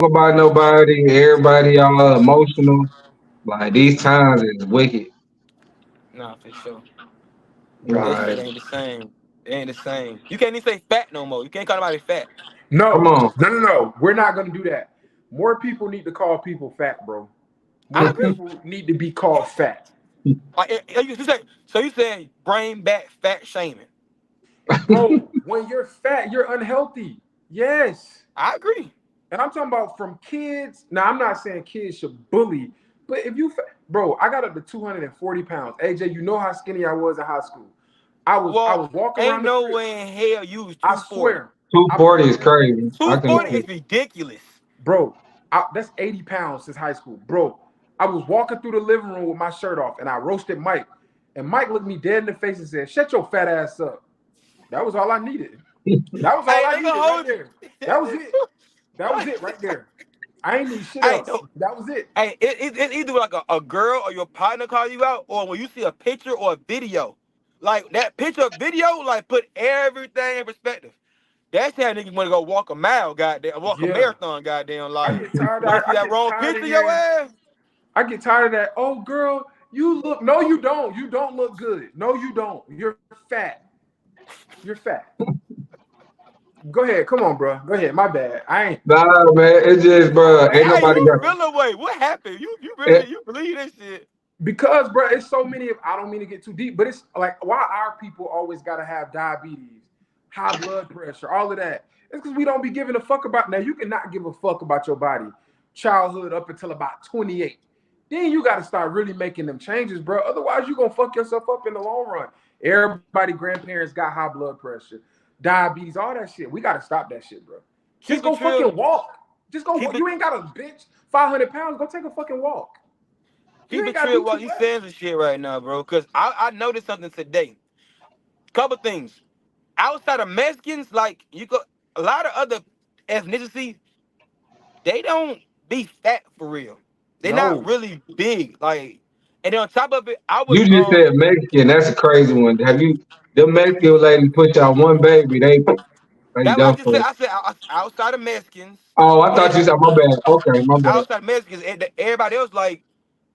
about nobody. Everybody all emotional. Like these times is wicked. Nah, for sure. This Nah. shit Like, ain't the same. It ain't the same. You can't even say fat no more. You can't call nobody fat. come No, on. no, no, no. We're not gonna do that. More people need to call people fat, bro. I More agree. people need to be called fat. Like, you say, so you saying brain back fat shaming? Bro, when you're fat, you're unhealthy. Yes. I agree. And I'm talking about from kids. Now, I'm not saying kids should bully, but if you, bro, I got up to 240 pounds. AJ, you know how skinny I was in high school. I Well, was walking ain't around the no crib. way in hell you was I 240. swear, I 240 is promise, crazy. I can bro, 240 see. is ridiculous. bro, that's 80 pounds since high school, bro. I was walking through the living room with my shirt off, and I roasted Mike, and Mike looked me dead in the face and said, "Shut your fat ass up." That was all I needed. That was all Hey, I I ain't needed gonna right hold you. there. That was it. That was it right there. I ain't need shit Hey, else. no, That was it. hey, it's either like a girl or your partner call you out, or when you see a picture or a video. Like that picture or video, like put everything in perspective. That's how niggas want to go walk a mile, goddamn, walk a Yeah. marathon, goddamn. I Like get tired when of you see I that get wrong tired of picture, your hearing ass. I get tired of that. Oh girl, you look no, you don't. You don't look good. No, you don't. You're fat. You're fat. Go ahead. Come on, bro. Go ahead. My bad. I ain't Nah, man. It's just, bro. Ain't Hey, nobody you got. feel away? What happened? You It, really you believe this shit? because bro, it's so many of I don't mean to get too deep, but it's like why our people always gotta have diabetes, high blood pressure, all of that. It's because we don't be giving a fuck about now. You cannot give a fuck about your body, childhood up until about 28. Then you gotta start really making them changes, bro. Otherwise, you're gonna fuck yourself up in the long run. Everybody, grandparents got high blood pressure, diabetes, all that shit. We gotta stop that shit, bro. Just Keep it go fucking real. walk. Just go Keep walk. it You ain't got a bitch 500 pounds. Go take a fucking walk. You keep ain't it gotta real do while too you much. saying some shit right now, bro. Cause I noticed something today. Couple things. Outside of Mexicans, like you go a lot of other ethnicities, they don't be fat for real. They're not No. really big. Like, and then on top of it, I was you just said Mexican. That's a crazy one. Have you? The Mexican lady put y'all one baby. They that what I done just said. for. I said outside of Mexicans Oh, I thought and you said my bad. Okay, my bad. outside of Mexicans, and everybody else like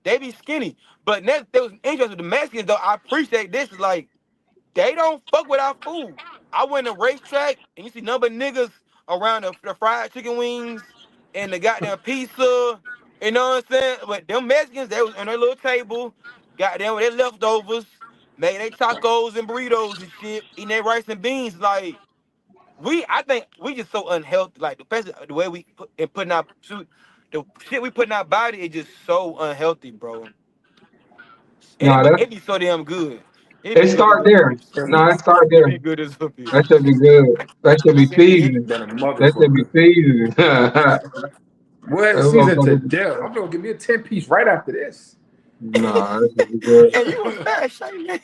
they be skinny. But next, there was interesting with the Mexicans though. I appreciate this. Is like they don't fuck with our food. I went to racetrack and you see number of niggas around the fried chicken wings and the goddamn pizza. You know what I'm saying? But them Mexicans, they was on their little table, goddamn with their leftovers, making their tacos and burritos and shit, eating their rice and beans. Like I think we just so unhealthy. Like the way we put and putting our the shit we put in our body is just so unhealthy, bro. And No, it be so damn good. It it be good as start a there. bitch. No, it start It there. be good as a bitch. That should be good. That should be It, seasoned. Than a That should be motherfucker. seasoned. What That season to motherfucker- death? I'm gonna give me a 10-piece right after this. Nah, that should be good. and you a fat shit.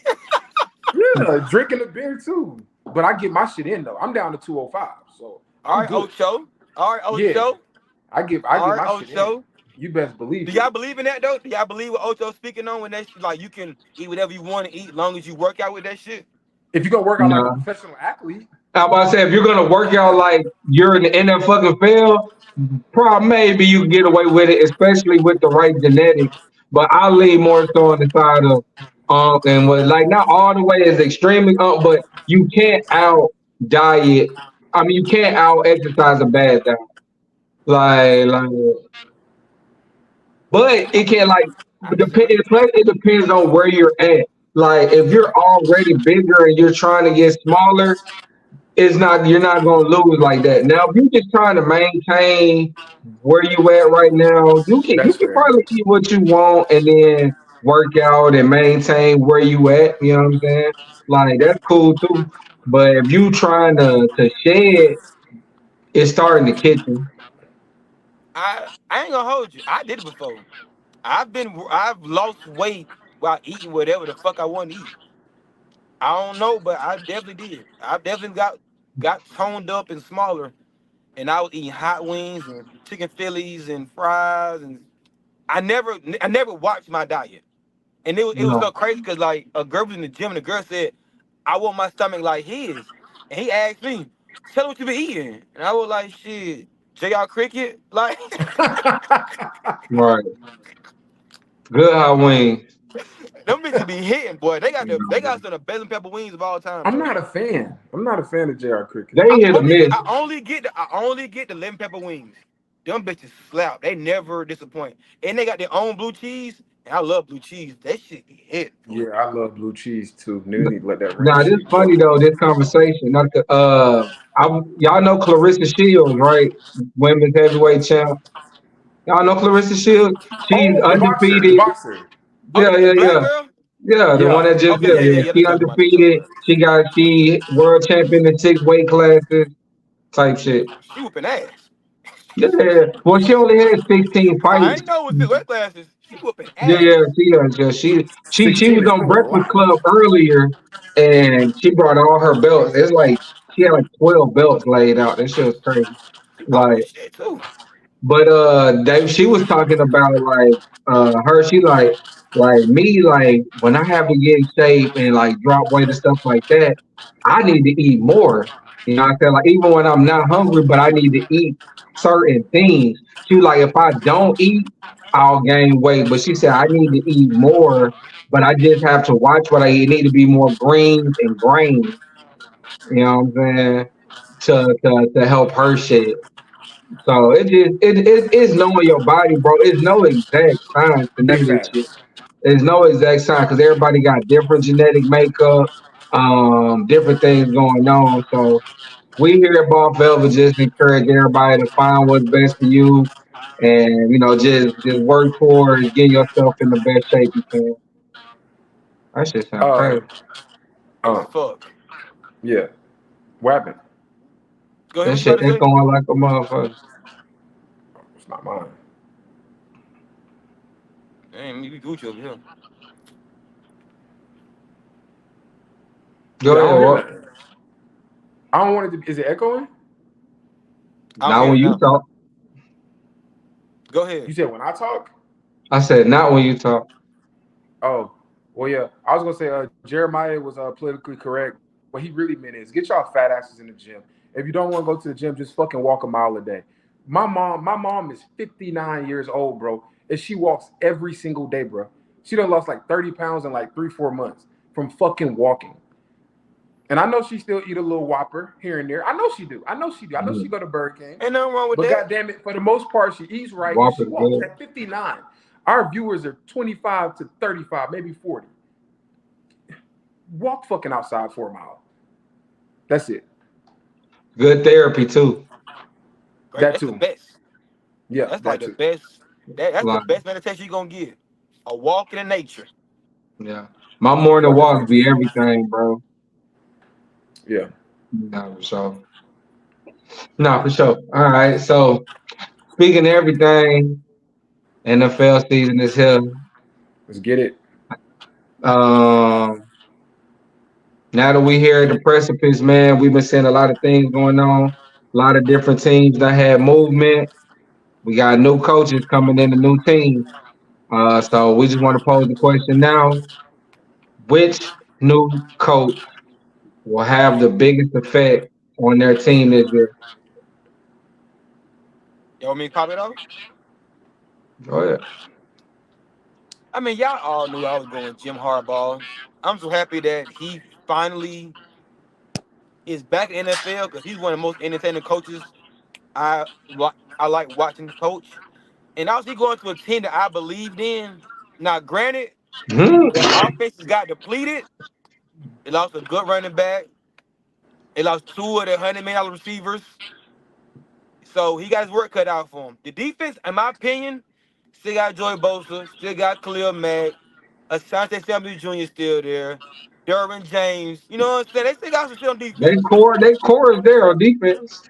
Yeah, drinking a beer too. But I get my shit in though. I'm down to 205, so All I'm right, good. Ocho. All right, Yeah, Ocho. I All get right, my shit in. Ocho. You best Do believe it. y'all believe in that though? Do y'all believe what Ocho's speaking on when that shit, like you can eat whatever you want to eat, long as you work out with that shit? If you're gonna work out like a Nah. professional athlete, I'm about to say if you're gonna work out like you're in the fucking field, probably maybe you can get away with it, especially with the right genetics. But I lean more so on the side of and what like not all the way as extremely but you can't out diet. I mean you can't out exercise a bad diet. Like but it can like I depend. disagree. It depends on where you're at. Like if you're already bigger and you're trying to get smaller, it's not you're not gonna lose like that. Now, if you're just trying to maintain where you at right now, you that's can fair. probably eat what you want and then work out and maintain where you at. You know what I'm saying? Like that's cool too. But if you trying to shed, it start in the kitchen. I ain't gonna hold you. I did it before. I've lost weight while eating whatever the fuck I want to eat. I don't know, but I definitely did. I definitely got toned up and smaller, and I was eating hot wings and chicken fillies and fries, and I never watched my diet, and it was No, so crazy because like a girl was in the gym and the girl said, "I want my stomach like his," and he asked me, "Tell her what you been eating," and I was like, "Shit." JR Cricket, like Right. Good hot wings. them bitches be hitting, boy. They got You know, some of the best pepper wings of all time, I'm bro. not a fan. I'm not a fan of JR Cricket. they hit a miss. I only get the lemon pepper wings. Them bitches slap. They never disappoint. And they got their own blue cheese. And I love blue cheese. That shit be hit. Yeah, I love blue cheese too. Niggas need to let that red Now this shit funny go. though. This conversation. Not the, y'all know Clarissa Shields, right? Women's heavyweight champ. Y'all know Clarissa Shields. She's Oh, the boxer, the undefeated. boxer. Oh, Yeah, the yeah, black yeah. girl? Yeah, the one Yeah. that just Okay, yeah. yeah. They She talking about. They talking undefeated. about. She world champion in 6 weight classes type shit. She whooping ass. Yeah. Well, she only had 16 I fights. ain't know with the wet glasses. She whooping Yeah, ass. she 16 was is on still a Breakfast lot. Club earlier, and she brought all her belts. It's like she had like 12 belts laid out. That shit was crazy. Oh Like, shit too. but Dave, she was talking about like her. She like me, like when I have to get in shape and like drop weight and stuff like that, I need to eat more. You know what I'm saying? Like even when I'm not hungry, but I need to eat certain things. She was like, if I don't eat, I'll gain weight. But she said I need to eat more, but I just have to watch what I eat. It need to be more greens and grains. You know what I'm saying? To help her shit. So it is knowing your body, bro. It's no exact science to none Big of this shit. facts. There's no exact science because everybody got different genetic makeup, different things going on. So we here at Ball Velvet just encourage everybody to find what's best for you, and just work towards getting yourself in the best shape you can. That shit sound Uh, crazy. As uh, fuck. yeah. What happened? Go ahead. That What you shit about to say? echoing like a motherfucker. It's not mine. Damn, me be Gucci over here. Go Yeah, I ahead. don't hear What? nothing. I don't want it to. Is it echoing? I don't Not hear when it you now. talk. Go ahead. You said when I talk? I said not when you talk. Oh, well, yeah. I was gonna say Jeremiah was politically correct. What he really meant is get y'all fat asses in the gym. If you don't want to go to the gym, just fucking walk a mile a day. My mom is 59 years old, bro, and she walks every single day, bro. She done lost like 30 pounds in like 3-4 months from fucking walking. And I know she still eat a little Whopper here and there. I know she do. I know she do. I know she Mm. go to Burger King. Ain't nothing wrong with But that. goddamn it, for the most part, she eats right and she Whopper's walks good. at 59. Our viewers are 25 to 35, maybe 40. Walk fucking outside for a mile. That's it. Good therapy too. Great. That That's the too. best. Yeah, That's like that the too. best. That's the Like, best meditation you gonna get. A walk in the nature. yeah. My morning Fuck is walks be this? everything, bro. Yeah. No, so no, for sure. All right. So speaking of everything, NFL season is here. Let's get it. Um, now that we here at the precipice, man, we've been seeing a lot of things going on. A lot of different teams that had movement. We got new coaches coming in, a new team. So we just want to pose the question now: which new coach will have the biggest effect on their team this year? You want me to pop it off? Go ahead. I mean, y'all all knew I was going Jim Harbaugh. I'm so happy that he finally is back in the NFL because he's one of the most entertaining coaches I like watching the coach. And also he going to a team that I believed in. Now, granted, Mhm. their offenses got depleted. They lost a good running back. They lost two of their $100 million receivers. So he got his work cut out for him. The defense, in my opinion, still got Joey Bosa, still got Khalil Mack, Asante Samuel Jr. still there, Derwin James. You know what I'm saying? They still got some shit on They defense core, they core is there on defense.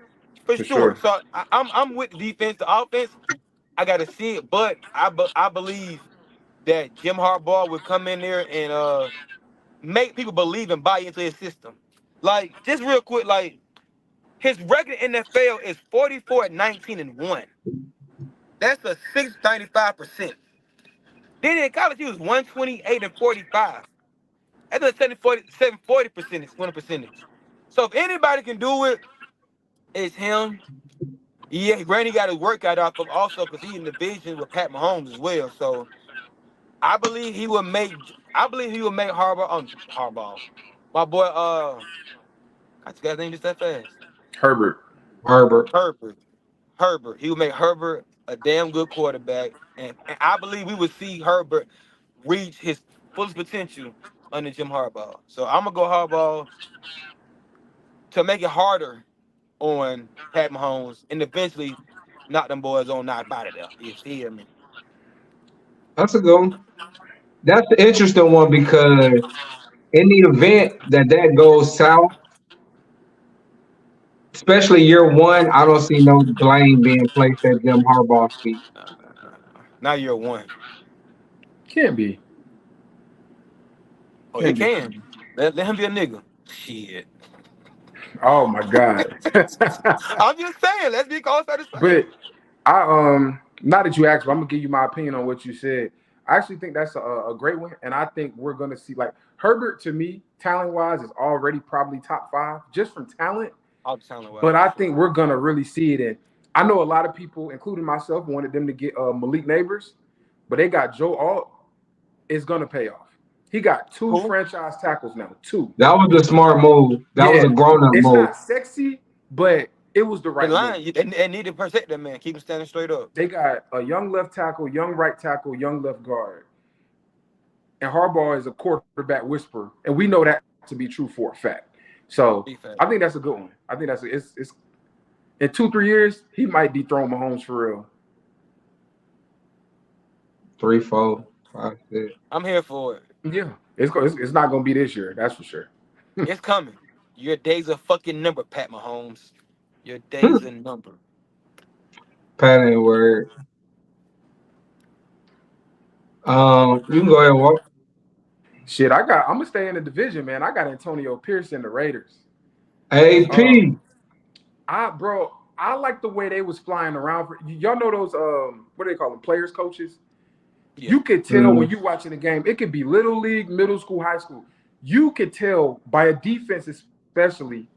for For sure. sure. So I'm with the defense. The offense, I got to see it, but I believe that Jim Harbaugh would come in there and make people believe and buy into his system. Like just real quick, like his record in the NFL is 44-19-1. That's a 695%. Then in college, he was 128-45. That's a 740 percentage, 20 percentage. So if anybody can do it, it's him. Yeah, Granny got his workout off of also because he in the division with Pat Mahomes as well. So I believe he will make. I believe he will make Harbaugh. My boy, I forgot his name just that fast. Herbert. Herbert. Herbert. Herbert. He will make Herbert a damn good quarterback, and I believe we would see Herbert reach his fullest potential under Jim Harbaugh. So I'm gonna go Harbaugh to make it harder on Pat Mahomes and eventually knock them boys on out of there. You feel me? That's a good one. That's the interesting one because in the event that that goes south, especially year one, I don't see no blame being placed at Jim Harbaugh's feet. Now you're one. Can't be. Oh, Can't it be. can. Let him be a nigga. Shit. Oh my God. I'm just saying. Let's be close to the But I now that you asked, I'm gonna give you my opinion on what you said. I actually think that's a great one, and I think we're gonna see like Herbert to me, talent wise, is already probably top 5 just from talent. I'll tell you But I think we're gonna really see it. And I know a lot of people, including myself, wanted them to get Malik Neighbors, but they got Joe Alt. Is gonna pay off. He got 2 Who? franchise tackles now. 2. That was a smart move. That was a grown up It's move. not sexy, but it was the right the line, move. they need to protect that man. Keep him standing straight up. They got a young left tackle, young right tackle, young left guard. And Harbaugh is a quarterback whisperer. And we know that to be true for a fact. So I think that's a good one. I think that's it's in 2-3 years, he might dethrone Mahomes for real. 3, 4, 5, 6. I'm here for it. Yeah. It's not gonna be this year, that's for sure. It's coming. Your days are fucking numbered, Pat Mahomes. Your days are numbered. Pat ain't word. You can go ahead and walk. Shit, I'm gonna stay in the division, man. I got Antonio Pierce and the Raiders. AP. I like the way they was flying around. Y'all know those what do they call them? Players coaches. Yeah. You could tell when you watching the game. It could be little league, middle school, high school. You could tell by a defense, especially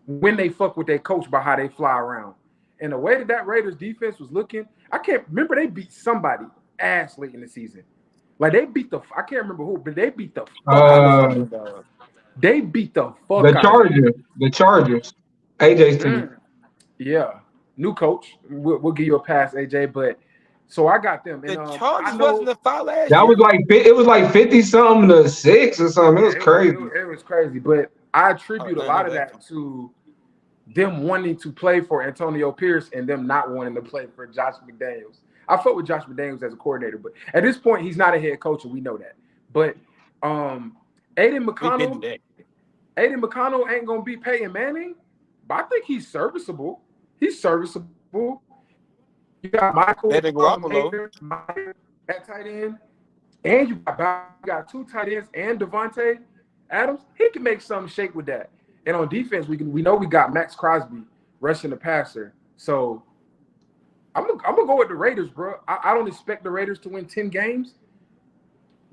when they fuck with their coach by how they fly around. And the way that Raiders defense was looking, I can't remember they beat somebody ass late in the season. Like they beat I can't remember who, but they beat the fuck out of somebody. They beat the fuck The out Chargers. of The Chargers. AJ's team. Yeah. New coach. We'll give you a pass, AJ, but so I got them. The And Chargers wasn't the foul last That year. was like it was like 50 something to 6 or something. It was crazy. It was crazy, but I attribute a lot of that to them wanting to play for Antonio Pierce and them not wanting to play for Josh McDaniels. I fought with Josh McDaniels as a coordinator, but at this point he's not a head coach, and we know that. But Aiden McConnell ain't gonna be Peyton Manning, but I think he's serviceable. He's serviceable. You got Michael at tight end, and you got 2 tight ends and Devontae Adams. He can make something shake with that. And on defense, we know we got Max Crosby rushing the passer. So I'm gonna go with the Raiders, bro. I don't expect the Raiders to win 10 games,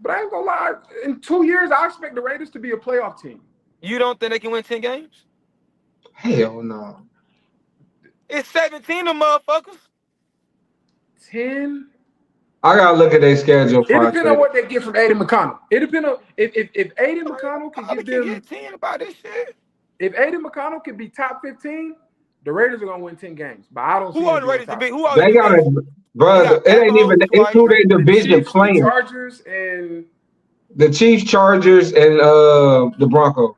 but I ain't gonna lie. In 2 years, I expect the Raiders to be a playoff team. You don't think they can win 10 games? Hell no. It's 17 of motherfuckers. 10. I gotta look at their schedule. It depends on what they get from Aiden McConnell. It depends on if Aiden McConnell can give them get 10 about this shit. If Aiden McConnell can be top 15, the Raiders are gonna win 10 games. But I don't see who are the Raiders to be. Who are they got it, brother. It ain't even it's who they division playing. Chargers and the Chiefs, Chargers, and the Broncos.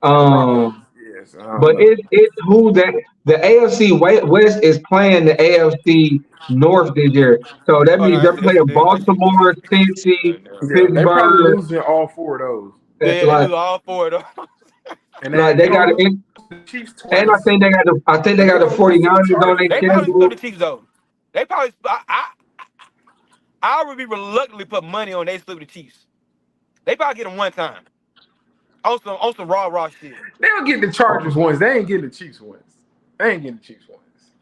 But it's who that the AFC West is playing the AFC North this year. So that means they're playing Baltimore, Cincy, Pittsburgh. They're probably losing all 4 of those. Yeah, they lose all 4 of those. And they got it. And I think they got the 49ers on their schedule. They probably split the Chiefs though. They probably I would be reluctantly put money on they split the Chiefs. They probably get them one time. On some raw shit. They'll get the Chargers ones. They ain't getting the Chiefs ones.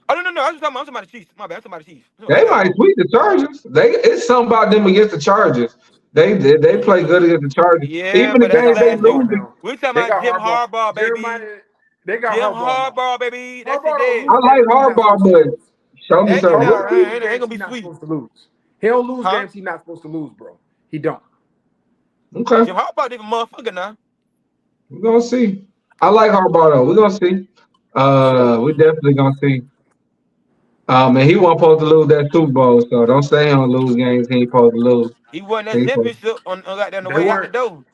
Oh no! I'm talking about the Chiefs. My bad. I'm talking about the Chiefs. They might sweep the Chargers. It's something about them against the Chargers. They play good against the Chargers. Yeah, even the game they lose. We talking about Jim Harbaugh, baby. They got Jim Harbaugh now. Harbaugh, baby. That's Harbaugh it. don't I lose like games he's not Harbaugh, supposed to but lose. show me That He something. nah, don't lose ain't games gonna be he's not sweet. supposed to lose. He don't lose Huh? games he's not supposed to lose, bro. He don't. Okay, Jim Harbaugh different motherfucker now. we're gonna see. I like Harbaugh though. We're gonna see. For sure. We definitely gonna see. And he wasn't supposed to lose that Super Bowl, so don't say he don't lose games he ain't supposed to lose. He won He that ain't supposed- championship on goddamn the They way out the weren't door.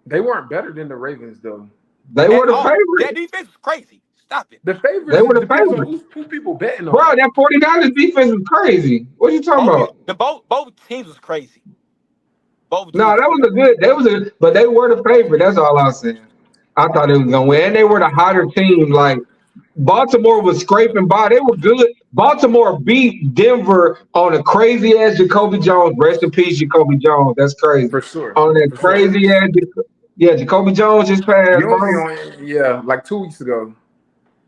they weren't better than the Ravens though. They At were the all. That favorite. defense is crazy. Stop it. The They favorites were is the depends on favorite. who people betting Bro, on. that 49ers defense is crazy. What you talking about? Both teams was crazy. Both No, teams that was was a good. They was a, but they were the favorite. That's all I was saying. I thought they was gonna win, and they were the hotter team. Like Baltimore was scraping by. They were good. Baltimore beat Denver on a crazy ass Jacoby Jones. Rest in peace, Jacoby Jones. That's crazy. For sure. On that For sure. crazy ass, yeah, Jacoby Jones just passed, You only bro. on like 2 weeks ago.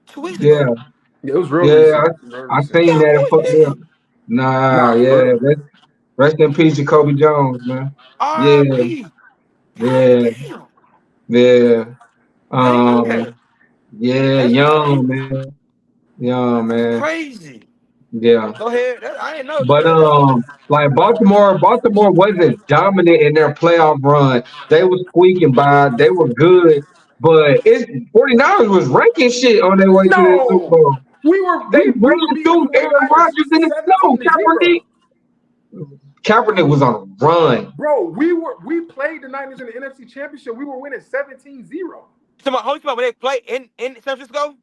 2 weeks Yeah, ago. Yeah, it was real yeah, recent. Real I recent. seen Y'all that. It fucked me up. bullshit. Nah, Nah, for yeah. real. Rest in peace, Jacoby Jones, man. Yeah, R.I.P. God yeah, damn. yeah. I didn't know Um, that. yeah, That's young crazy. man, young That's man. crazy. Yeah. Go ahead. I didn't know. Go But ahead though. like Baltimore wasn't dominant in their playoff run. They were squeaking by. They were good, but it's 49ers was ranking shit on their way to the Super No, Bowl. They we were ran beating the through Aaron 49ers Rodgers in the snow. 17-0. Kaepernick was on a run. Bro, we played the Niners in the NFC Championship. We were winning 17-0. So my whole when they play in San Francisco,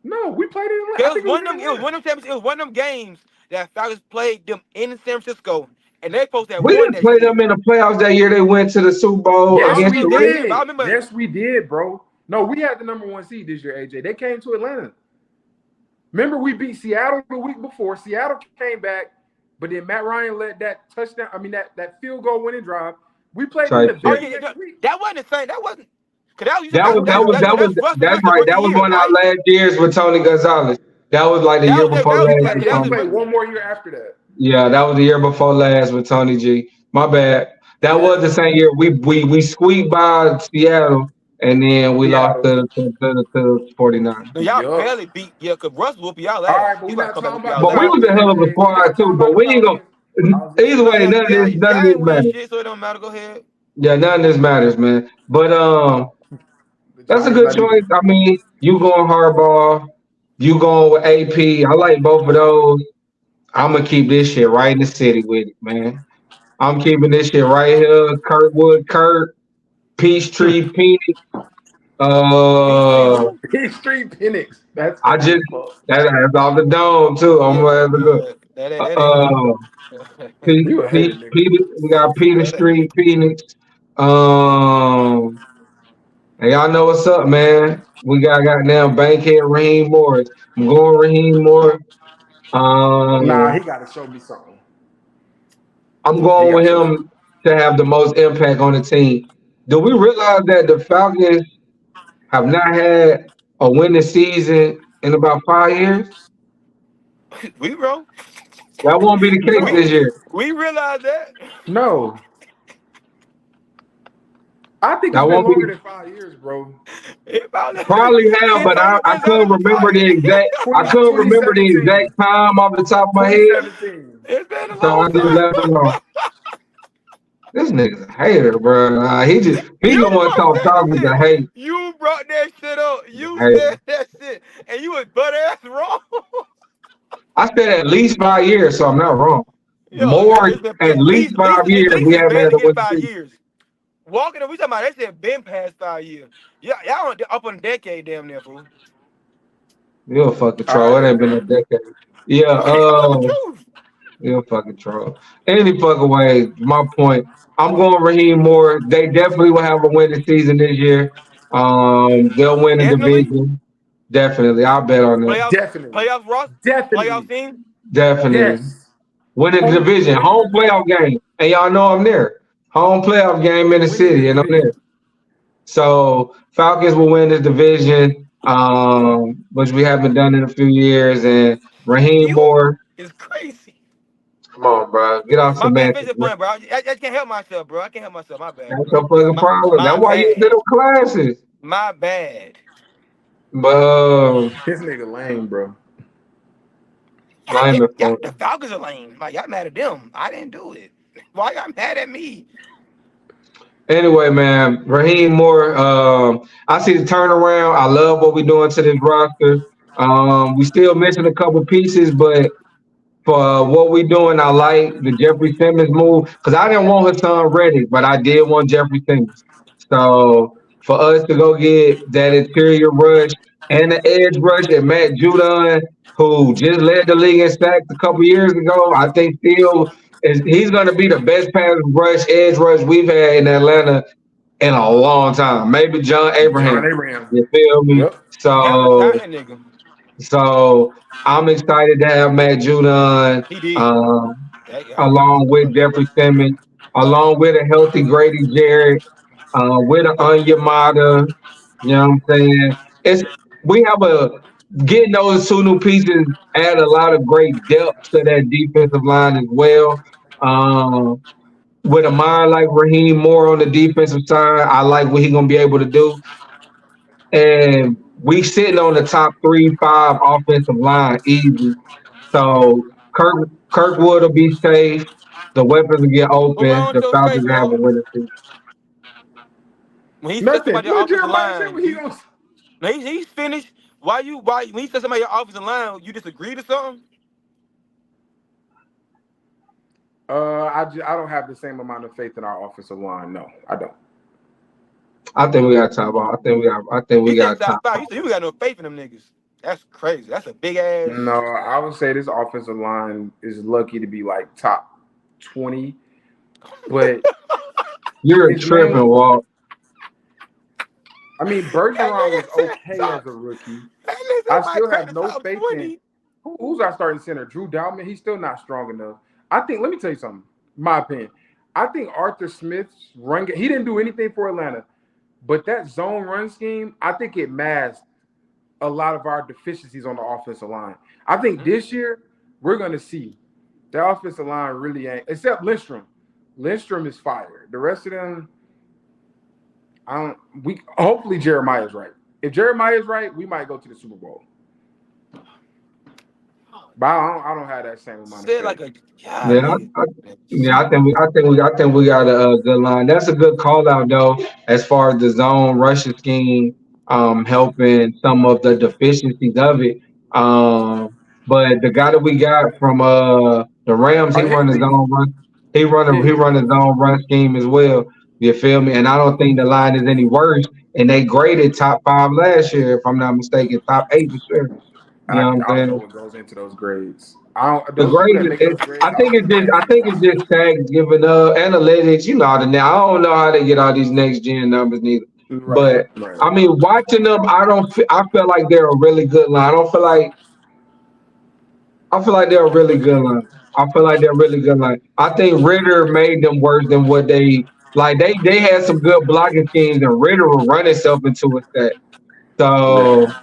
No, we played it in it I was think one of them. in It was Atlanta. one of them championships. It was one of them games that Falcons played them in San Francisco, and they supposed to have We won didn't that play shit. them in the playoffs that year. They went to the Super Bowl Yes, I against we the remember that shit, Ravens. but I did. remember. Yes, we did, bro. No, we had the number 1 seed this year, AJ. They came to Atlanta. Remember, we beat Seattle the week before. Seattle came back, but then Matt Ryan let that touchdown. I mean, that field goal winning drive. We played them Type the shit. Oh very yeah, next week. that wasn't the same. That wasn't. Cause that was That's the right. rookie That was year, one of our right? last years with Tony Gonzalez. That was like the year before We last played, with yeah, we Tony. played one more year after that. Yeah, that was the year before last with Tony G. My bad. That was the same year we squeaked by Seattle and then we lost Seattle. to 49. No, y'all Yup. barely beat. Yeah, cause Russ whoop y'all All ass. right, but He we're about to not come back talking whoop about the y'all But we ass. was Falcons, a hell of a AJ. We're squad not too. talking But about we the ain't gonna Falcons. either way, none of Y'all this ain't win matters. shit, so it don't matter. Go ahead. Yeah, none of this matters, man. But The that's a Giants good not even. choice. I mean, you going hardball, you going with AP. I like both of those. I'm gonna keep this shit right in the city with it, man. I'm keeping this shit right here. Kirkwood, Kurt, Peachtree, Phoenix. Peachtree Uh, who? Street Penix. That's I funny just as fuck. that's off the dome too. I'm Yeah, gonna have a look. that ain't me. Uh, You a hater, nigga. Peter, we got Peter That ain't- Street, Phoenix. Um, and y'all know what's up, man. We got goddamn Bankhead Raheem Morris. I'm going Raheem Morris. Nah, Um, he got to show me something. I'm He going got with to show me. him to have the most impact on the team. Do we realize that the Falcons have not had a winning season in about 5 years? we bro. That won't be the case No, this year. We realize that. no. I think it's That been won't be longer than 5 years, bro. It about probably have, since but Tony I couldn't Gonzalez remember the retired. exact. I couldn't remember the 2017. exact time off the top of my head, 2017. It's been a so long I just time, left it alone. This nigga's a hater, bro. He the You one brought that talking to shit. hate. You brought that shit up. He's a You hater. said that shit, and you was butt ass wrong. I said at least 5 years, so I'm not wrong. Yo, More it's been at least at 5 years least we it's haven't had barely a hit winning 5 season. years. Walking, we talking about they said been past 5 years. Yeah, y'all up on a decade, damn near, fool. You're a fucking All troll. right, It ain't been a AJ. decade. Yeah, Okay, tell the truth. you're a fucking troll. Any fucking way, my point. I'm going Raheem Moore. They definitely will have a winning season this year. They'll win the Definitely division. Definitely. I'll bet on them. Definitely. playoffs, Ross, playoff Definitely. team. Definitely. Yes. Winning the Home division. Home playoff game. And y'all know I'm there. Home playoff game in the winning city, the and I'm division. there. So Falcons will win this division, which we haven't done in a few years. And Raheem You Moore, is crazy. come on, bro. Get off My bad, semantics, business man. point, bro. I can't help myself, bro. I can't help myself. My bad, That's bro. your fucking problem. My That's why you bad. did them classes. My bad. But This nigga lame, bro. lame as Y'all, fuck. the Falcons are lame. Like y'all mad at them. I didn't do it. Why y'all mad at me? Anyway, man, Raheem Moore. I see the turnaround. I love what we're doing to this roster. We still missing a couple pieces, but for what we doing, I like the Jeffrey Simmons move because I didn't want Hassan Reddick, but I did want Jeffrey Simmons. So for us to go get that interior rush and the edge rush and Matt Judon, who just led the league in sacks a couple years ago, I think still is he's going to be the best pass rush edge rush we've had in Atlanta in a long time. Maybe John John Abraham. Abraham. You feel me? Yep. Atlanta signed So that nigga. so I'm excited to have Matt Judon. He did. Um, I give him along some with credit. Jeffrey Simmons, along with a healthy Grady Jarrett, with an Onyemata. You know what I'm saying? It's we have a getting those two new pieces add a lot of great depth to that defensive line as well. With a mind like Raheem Moore on the defensive side, I like what he's gonna be able to do. And we sitting on the top 3, 5 offensive line easy. So Kirkwood will be safe. The weapons will get What open. wrong with The your face, Falcons have a Walt? winning season. When he said Nothing. somebody your What offensive Jeremiah said line, when he goes. no, he's finished. Why when he said somebody your offensive line, you disagreed or something? I don't have the same amount of faith in our offensive line. No, I don't. I think we got top off. I think we You said got top top five. You off. said you got no faith in them niggas. That's crazy. That's a big ass. No, I would say this offensive line is lucky to be like top 20, but You're his tripping, main. Walt. I mean, That Bergeron was nigga said okay top. as a rookie. That nigga I might still crack have the no top faith in 20. who's our starting center. Drew Dalman. He's still not strong enough. I think. Let me tell you something. My opinion. I think Arthur Smith's run. He didn't do anything for Atlanta, but that zone run scheme, I think it masked a lot of our deficiencies on the offensive line. I think this year we're going to see the offensive line really ain't, except Lindstrom. Lindstrom is fired. The rest of them, I don't. We hopefully Jeremiah's right. If Jeremiah's right, we might go to the Super Bowl. But I don't have that same amount of Said faith. like a Yeah, golly. I think we got a good line. That's a good call out though, as far as the zone rushing scheme, helping some of the deficiencies of it. But the guy that we got from the Rams, he Oh, run his Higbee. own run. Yeah, He run Higbee. his own run scheme as well. You feel me? And I don't think the line is any worse. And they graded top 5 last year, if I'm not mistaken, top 8 for sure. You know what I'm I don't know saying? what goes into those grades. I don't. The Those people that grade, make those grades, I don't think they I think actually it's watch. just tags giving up analytics. You know how to now. I don't know how they get all these next gen numbers neither. Right, But right. I mean, watching them, I feel like they're a really good line. I feel like they're a really good line. I feel like they're a really good line. I think Ritter made them worse than what they like. They had some good blocking schemes, and Ritter will run himself into a set. Yeah. So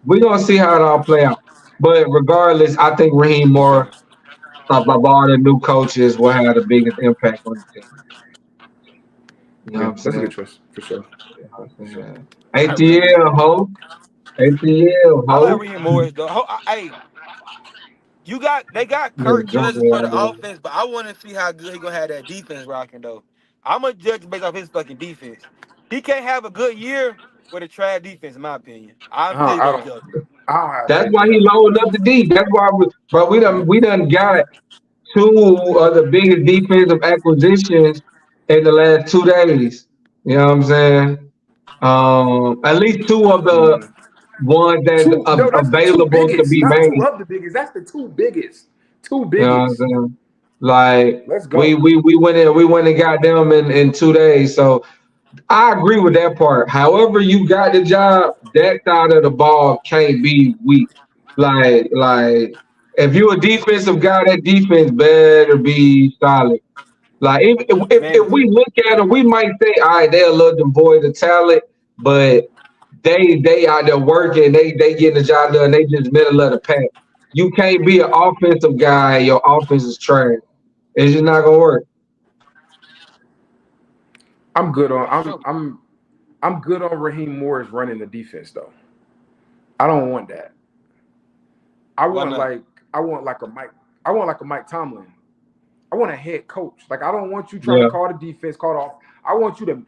we're gonna see how it all play out. But regardless, I think Raheem For Moore sure. of all the new coaches will have the biggest impact on the team. You know what Yeah, I'm that's a saying? good choice for sure. You know what For I'm sure. saying? I really ATL, ho. ATL, I like ho. Raheem Morris though. Hey, they got Nigga Kirk jumping Cousins for the around there. offense, but I want to see how good he gonna have that defense rocking though. I'm gonna judge based off his fucking defense. He can't have a good year with a trash defense, in my opinion. I'm I still don't, I gonna don't, judge him. I don't have That's faith why in he that. loaded up the D. That's why we done got 2 of the biggest defensive acquisitions in the last 2 days. You know what I'm saying? At least 2 of the Mm. ones that's Two, no, that's the two available to biggest, be not two made. of the biggest. That's the two biggest. Two You know what I'm biggest. saying? Like Let's go. we went and got them in 2 days. So I agree with that part. However, you got the job, that side of the ball can't be weak. Like if you're a defensive guy, that defense better be solid. Like if Man, we look at them, we might say, all right, they're a little devoid of talent, but they out there working, they getting the job done, they just middle of the pack. You can't be an offensive guy and your offense is trash. It's just not gonna work. I'm good on. for sure. I'm good on Raheem Morris running the defense though. I don't want that. I Why want not? like I want like a Mike. I want like a Mike Tomlin. I want a head coach. Like I don't want you trying to Yeah, call the defense, call it off. I want you to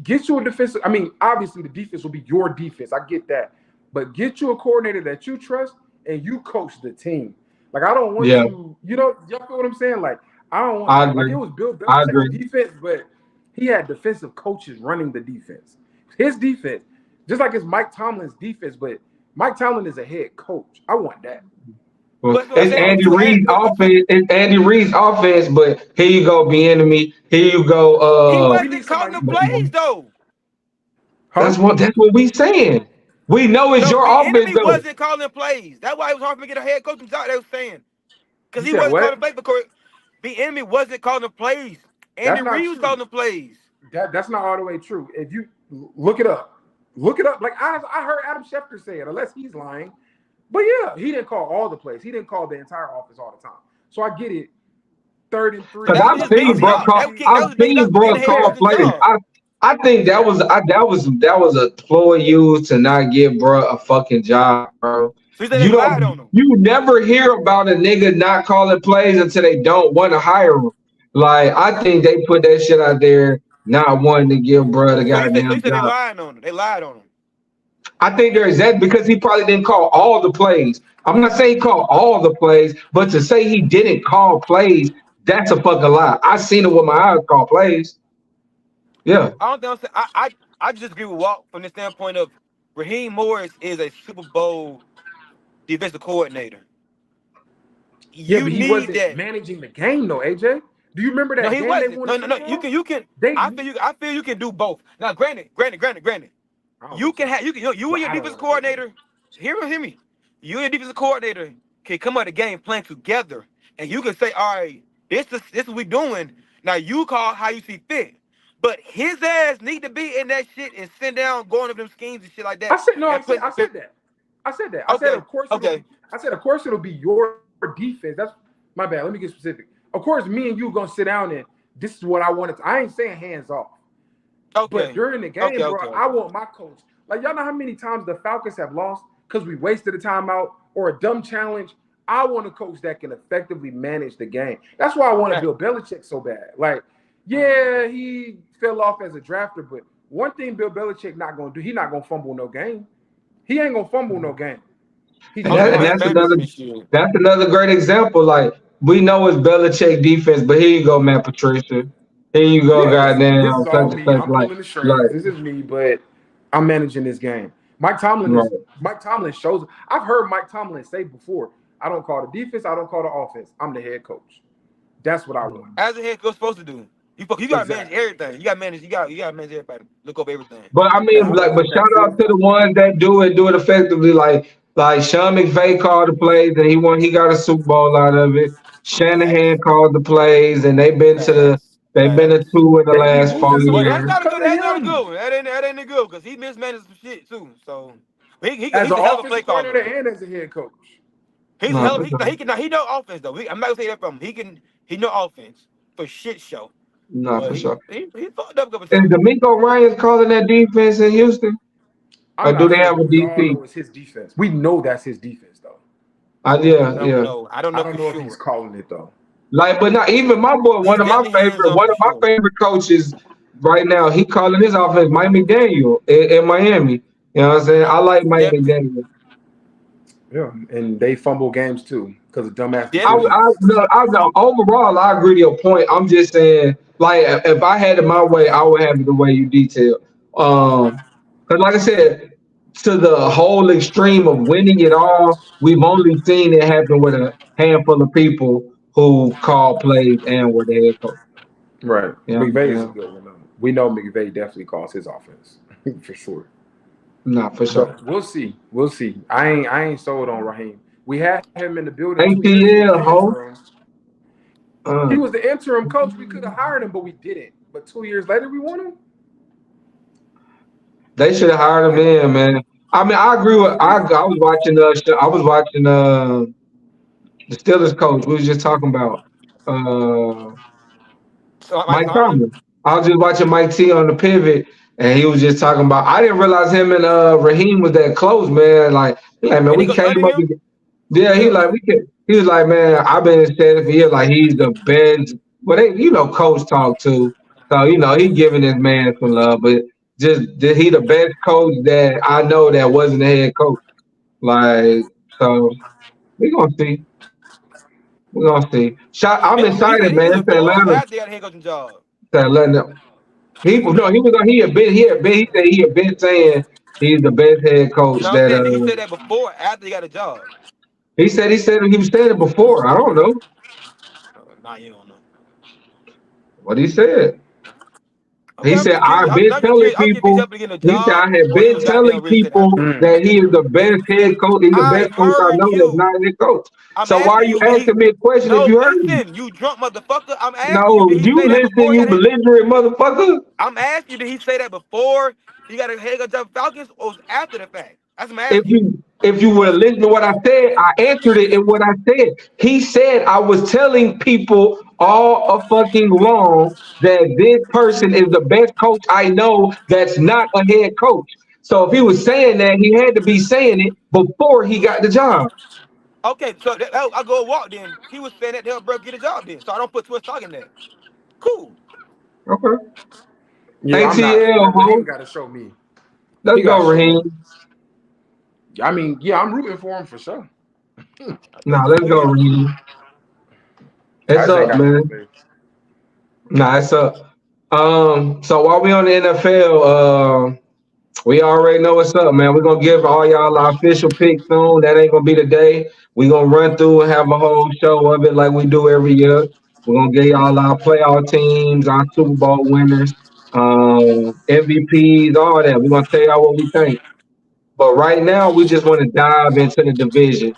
get you a defensive. I mean, obviously the defense will be your defense. I get that, but get you a coordinator that you trust and you coach the team. Like I don't want yeah, you. You know, y'all feel what I'm saying? Like I don't want I that. Like agree. it was Bill I Belichick's agree. defense, but he had defensive coaches running the defense. His defense, just like it's Mike Tomlin's defense, but Mike Tomlin is a head coach. I want that. Well, But what I'm it's saying, Andy Reid's but to offense. It's Andy Reid's offense, but here you go, enemy. Here you he go. We need wasn't calling somebody. the plays though. Huh? That's what we saying. We know it's No, your the offense enemy though. wasn't calling plays. That's why it was hard for me to get a head coaching job. They was saying because You he said wasn't what? calling plays. Because the enemy wasn't calling the plays. Andy That's not Reid was true. calling the plays. That's not all the way true. If you look it up, Like I heard Adam Schefter say it, unless he's lying. But yeah, he didn't call all the plays. He didn't call the entire offense all the time. So I get it. 3rd and 3. Cause That was I've his biggest seen bro job. call. That I've was his biggest. That seen was the bro beginning of the head call coaching plays. job. I think that was a ploy used to not give bro a fucking job, bro. So he said they lied on him. You never hear about a nigga not calling plays until they don't want to hire him. Like I think they put that shit out there, not wanting to give bro the So he goddamn said they job. lied on him. They lied on him. I think there's that because he probably didn't call all the plays. I'm not saying he called all the plays, but to say he didn't call plays, that's a fucking lie. I seen it with my eyes call plays. Yeah. I don't think I'm saying. I just agree with Walt from the standpoint of Raheem Morris is a Super Bowl defensive coordinator. Yeah, You but he need wasn't that. managing the game though, AJ. Do you remember No, that he game they wasn't. won No, the no, no. Super You Bowl? can. You can. They I feel you can do both. Now, granted. I don't You think can so. have you can you But and your I don't defensive want to say coordinator. Hear me. You and your defensive coordinator can come out the game playing together, and you can say, "All right, this is what we doing." Now you call how you see fit, but his ass need to be in that shit and sit down, going over them schemes and shit like I that, said no. and put. I said that. I said that. I said Okay, of course it'll okay, be. I said of course it'll be your defense. That's my bad. Let me get specific. Of course, me and you gonna sit down and this is what I wanted. I ain't saying hands off, but okay, during the game, bro, I okay. want my coach. Like y'all know how many times the Falcons have lost because we wasted a timeout or a dumb challenge. I want a coach that can effectively manage the game. That's why I want to Right. build Belichick so bad. Like, yeah, he fell off as a drafter, but one thing Bill Belichick not gonna do, he not gonna fumble no game. He ain't gonna fumble no game. He And just Only that and not. against that's Bengals another and shit. great example. Like we know it's Belichick defense, but here you go, Matt Patricia. Here you go, Yeah, this goddamn is all such and me. such. I'm pulling the strings. Like This is me, but I'm managing this game. Mike Tomlin shows. I've heard Mike Tomlin say before, I don't call the defense, I don't call the offense. I'm the head coach. That's what I want. As a head coach supposed to do. You gotta manage Exactly. everything. You gotta manage everybody. Look over everything. But I That's mean, I what don't like, but want shout that out to shit. the ones that do it effectively. Like Sean McVay called the plays and he got a Super Bowl out of it. facts. Shanahan called the plays and Facts. they've been to Facts. two in the They be last losing some 4 Well, games years. because of that's not a good him. one. That ain't a good because he mismanaged some shit too. So As he's an a hell of a play offensive caller. coordinator and as a head coach. He's a No, hell of for sure. he know offense though. I'm not gonna say that from him. He know offense for shit show. No, But for sure. he fucked up a couple Is times. D'Amico Ryans calling that defense in Houston, or I'm do not they sure, have a but we all DC? know it's his defense. We know that's his defense, though. Yeah, I don't yeah. know. I don't I know don't for know if he's sure. calling it though. Like, but not even my boy. He's definitely hands on One for of my sure. favorite coaches right now. He calling his offense Mike McDaniel in Miami. You know what I'm saying? I like Mike Definitely, McDaniel. Yeah, and they fumble games too because of dumbass definitely. decisions. Overall, I agree to your point. I'm just saying, like, if I had it my way, I would have it the way you detailed. Because like I said, to the whole extreme of winning it all, we've only seen it happen with a handful of people who call plays and were the head coach. Right. You know what I'm McVay is a saying? good one though. We know McVay definitely calls his offense for sure. Not for sure. But we'll see. We'll see. I ain't sold on Raheem. We had him in the building 2 years ago. ATL, ho. Interim. He Uh, was the interim coach. We could have hired him, but we didn't. But 2 years later, we want him. they should have hired him in, man. I mean, I agree with. I was watching. The Steelers coach. We was just talking about uh, So Mike Mike Tomlin. Tomlin. I was just watching Mike T on the pivot, and he was just talking about. I didn't realize him and Raheem was that close, man. Like, man, And he we goes came under up. him. Yeah, he Yeah. like we can. He was like, man, I've been in Stanford for years. Like he's the best. But they, coach talk too. So he giving his man some love, but he the best coach that I know that wasn't the head coach. Like so, we gonna see. We gonna see. I'm excited, He man. was It's before or Atlanta. after he got a head coaching job. It's Atlanta. No, he said he had been saying he's the best head coach No, I'm that saying he said that before or after he got a job. he was saying it before. I don't know Nah, you don't know. what he said. Okay, He I'm said, just curious. I've been I'm just telling curious. I'm curious if he's people, up to getting a he said, I job have or he been was telling goddamn really said people after. Mm. that he is the best head coach. He's the I best coach I heard know that's you. not a head coach. I'm So why are asking you you, did he? asking me a question if No, you heard me? listen, you drunk motherfucker. I'm asking you, No, did he you say that listen, before he you got it? belligerent motherfucker. I'm asking you, did he say that before he got a head coach job with Falcons or was it after the fact? That's what I'm If asking you. you would have listened to what I said, I answered it in what I said. He said I was telling people all a fucking long that this person is the best coach I know that's not a head coach. So if he was saying that, he had to be saying it before he got the job. Okay, so I go walk then. He was saying that to help bro get a job then. So I don't put Twist talk in there. Cool. Okay. Yeah, I'm not. ATL, Raheem ho. got to show me. Let's He got go, to show me. Raheem. I mean, yeah, I'm rooting for him for sure. I Nah, think you let's go, will. Raheem. I It's just ain't up, got no man. faith. Nah, it's up. So while we on the NFL, we already know what's up, man. We're gonna give all y'all our official pick soon. That ain't gonna be the day. We're gonna run through and have a whole show of it like we do every year. We're gonna give y'all our playoff teams, our Super Bowl winners, MVPs, all that. We're gonna tell y'all what we think. But right now, we just want to dive into the division.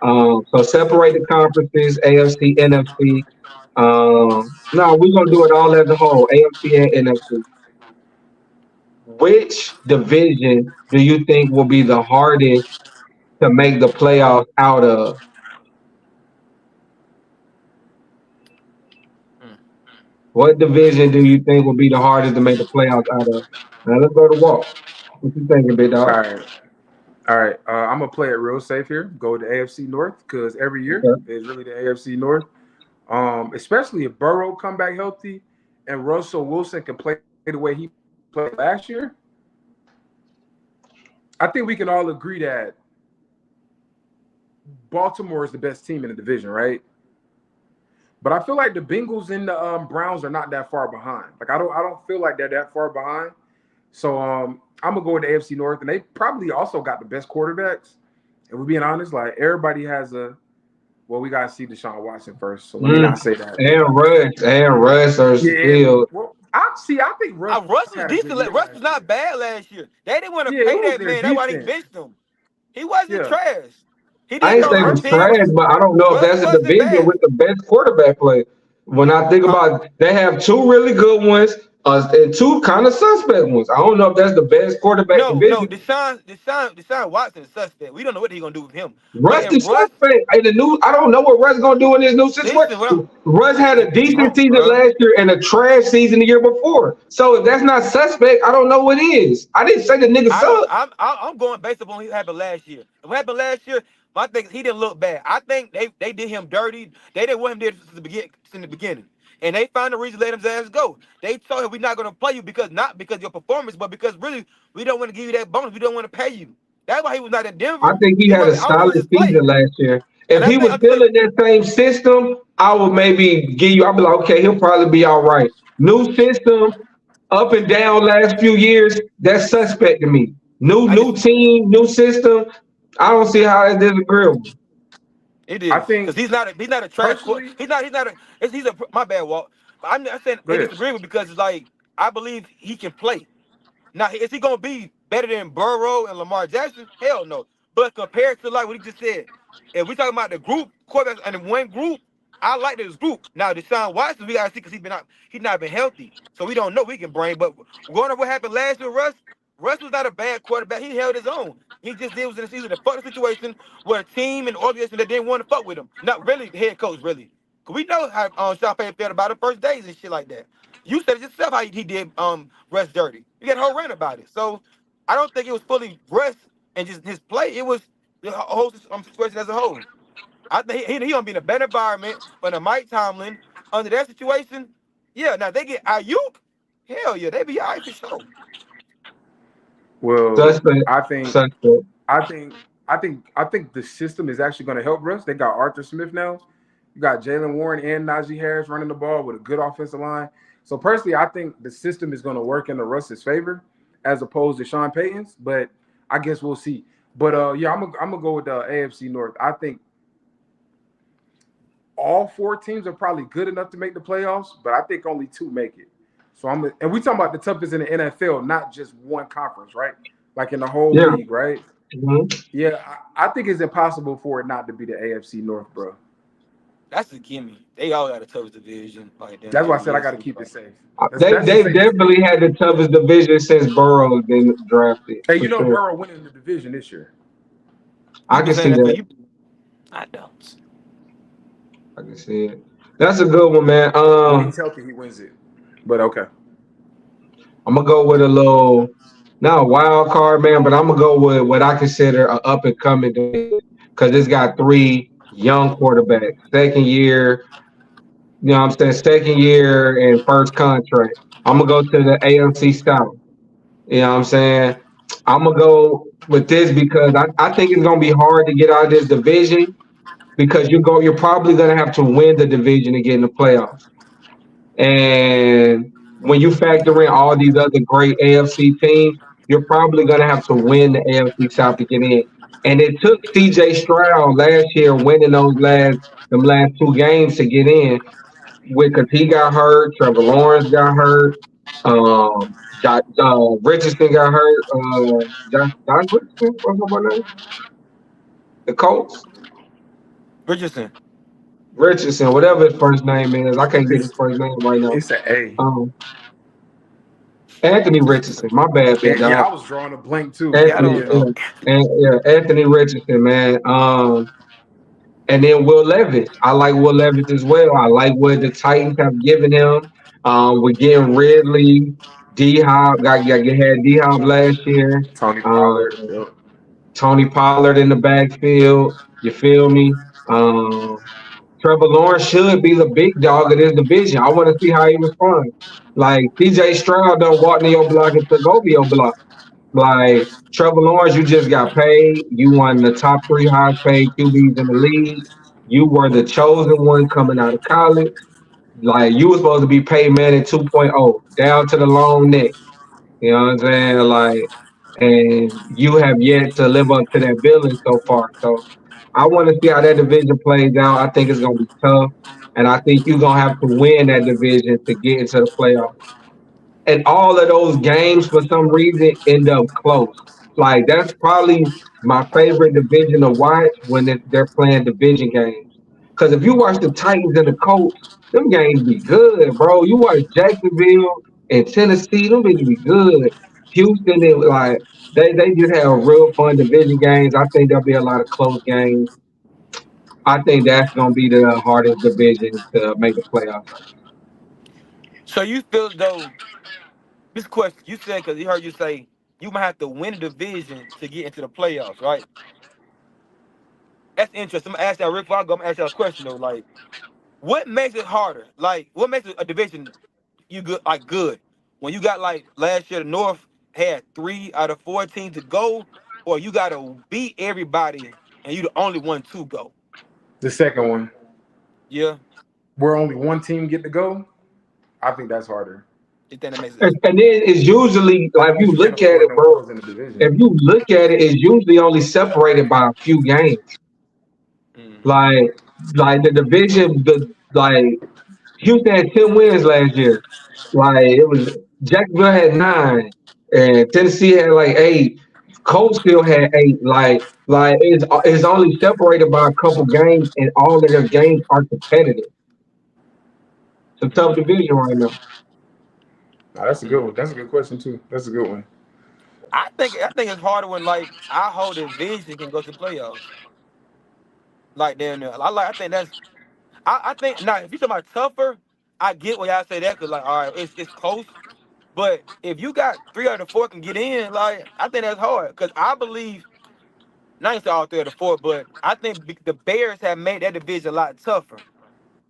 So separate the conferences, AFC, NFC. No, we're gonna do it all as a whole, AFC and NFC. Which division do you think will be the hardest to make the playoffs out of? Mm. What division do you think will be the hardest to make the playoffs out of? Now let's go to walk. What you thinking, big All dog? right. All right. I'm gonna play it real safe here. Go to AFC North because every year Okay. is really the AFC North. Especially if Burrow come back healthy and Russell Wilson can play the way he played last year. I think we can all agree that Baltimore is the best team in the division, right? But I feel like the Bengals and the Browns are not that far behind. Like I don't feel like they're that far behind. So I'm gonna go with the AFC North, and they probably also got the best quarterbacks. If we're being honest, like everybody has a. Well, we gotta see Deshaun Watson first, so let me Mm. not say that. And Russ are Yeah, still. well, I think Russ Russ was had a good decent. year Russ was last not year. bad last year. They didn't want to Yeah, it pay was that there man. That's why they decent. benched him. He wasn't Yeah, trash. He I didn't ain't yeah, throw saying no it's Russ. trash, picks. but I don't know if Russ that's a wasn't division with bad. the best quarterback play. When I think Huh? about it, they have two really good ones and two kind of suspect ones. I don't know if that's the best quarterback No. division. Deshaun Watson is suspect. We don't know what he's gonna do with him. But Russ if the Russ, suspect in the new. I don't know what Russ gonna do in this new listen, situation. Russ had a if you decent season bro, last year and a trash season the year before. So if that's not suspect, I don't know what is. I didn't say the nigga I don't. suck. I'm going based upon what happened last year. What happened last year? My thing, he didn't look bad. I think they did him dirty. They didn't want him there since the beginning, and they found a reason to let his ass go. They told him we're not going to play you because not because of your performance, but because really we don't want to give you that bonus. We don't want to pay you. That's why he was not in I Denver. think he It had a wasn't. I don't think it was solid his season play. last year. And If I he think was I'm still saying in that same system, I would maybe give you. I'd be like, okay, he'll probably be all right. New system, up and down last few years. That's suspect to me. New I new just team, new system. I don't see how that's disagreeable. it I is because think he's not a trash. personally, He's not a. He's a my bad Walt. But I'm saying go they ahead. disagree with because it's like I believe he can play. Now, is he gonna be better than Burrow and Lamar Jackson? Hell no. But compared to like what he just said, if we talking about the group quarterbacks and the one group, I like this group. Now, Deshaun Watson, we gotta see because he's not been healthy, so we don't know what we can bring. But going on what happened last year, Russ was not a bad quarterback. He held his own. He just did was in a season a fuck situation where a team and organization that didn't want to fuck with him. Not really the head coach, really. Cause we know how Sean Payton felt about the first days and shit like that. You said it yourself how he did Russ dirty. You got a whole rant about it. So I don't think it was fully Russ and just his play. It was the whole situation as a whole. I think he gonna be in a better environment under Mike Tomlin. Under that situation, yeah. Now they get Ayuk, hell yeah, they be all right for sure. Well, Suspect. I think Suspect. I think the system is actually going to help Russ. They got Arthur Smith now. You got Jalen Warren and Najee Harris running the ball with a good offensive line. So personally, I think the system is going to work in the Russ's favor as opposed to Sean Payton's. But I guess we'll see. But yeah, I'm gonna go with the AFC North. I think all four teams are probably good enough to make the playoffs, but I think only two make it. So and we talking about the toughest in the NFL, not just one conference, right? Like in the whole Yeah. league, right? Mhm. Yeah, I think it's impossible for it not to be the AFC North, bro. That's a gimme. They all got a toughest division. Like damn That's why near I in said the I got to UFC, keep it bro. safe. They That's the they safest. definitely had the toughest division since Burrow's been drafted Hey, for you know sure. Burrow winning the division this year. I You can been see saying that for that. you. I don't. I can see it. That's a good one, man. When he's healthy, he wins it. But okay. I'm gonna go with a little, not a wild card, man, but I'm gonna go with what I consider an up and coming division because it's got three young quarterbacks, second year. You know what I'm saying? Second year and first contract. I'm gonna go to the AFC South. You know what I'm saying? I'm gonna go with this because I think it's gonna be hard to get out of this division because you're probably gonna have to win the division to get in the playoffs. And when you factor in all these other great AFC teams, you're probably going to have to win the AFC South to get in. And it took CJ Stroud last year winning them last two games to get in, because he got hurt, Trevor Lawrence got hurt, Richardson got hurt, Josh Richardson, what's up name? The Colts, Richardson. Richardson, whatever his first name is, I can't get his It's first name right now. it's an A. Um, Anthony Richardson, my bad, big Yeah, dog. I was drawing a blank too. Yeah, I But Anthony, don't yeah. know. yeah, and yeah, Anthony Richardson, man. And then Will Levis. I like Will Levis as well. I like what the Titans have given him. We're getting Ridley, D Hop. Had D Hop last year. Tony Um, Pollard. Yep. Tony Pollard in the backfield. You feel me? Trevor Lawrence should be the big dog of this division. I want to see how he responds. Like CJ Stroud don't walk to your block and took over your block. Like Trevor Lawrence, you just got paid. You won the top three highest paid QBs in the league. You were the chosen one coming out of college. Like you were supposed to be paid Manning 2.0, down to the long neck. You know what I'm saying? Like, and you have yet to live up to that billing so far. So I want to see how that division plays out. I think it's gonna be tough, and I think you're gonna have to win that division to get into the playoffs. And all of those games for some reason end up close. Like that's probably my favorite division to watch when they're playing division games. Because if you watch the Titans and the Colts, them games be good, bro. You watch Jacksonville and Tennessee, them bitches be good. Houston, they just have real fun division games. I think there'll be a lot of close games. I think that's gonna be the hardest division to make the playoffs. So you feel as though this question you said because he heard you say you might have to win a division to get into the playoffs, right? That's interesting. I'm gonna ask that Rick. Before I go, I'm gonna ask you a question though. Like, what makes it harder? Like, what makes a division you good? Like good when you got like last year the North had 3 out of 4 teams to go, or you gotta beat everybody and you the only one to go. The second one, Yeah, where only one team get to go, I think that's harder. you think that makes it? And then it's usually like if you Because you can't look at afford it, no bro. L's in the division. If you look at it, it's usually only separated by a few games. Mm-hmm. Like the division, like Houston had 10 wins last year. Like it was Jacksonville had 9, and Tennessee had like 8. Colts still had 8. Like it's only separated by a couple games, and all of their games are competitive. It's a tough division right now. Nah, that's a good one. Mm-hmm. That's a good question too. That's a good one. I think it's harder when like our whole division can go to playoffs. Like down there. I think that's I think now if you talking about tougher, I get why y'all say that because like, all right, it's close. But if you got 3 out of 4 can get in, like I think that's hard. Cause I believe not even all 3 out of 4, but I think the Bears have made that division a lot tougher.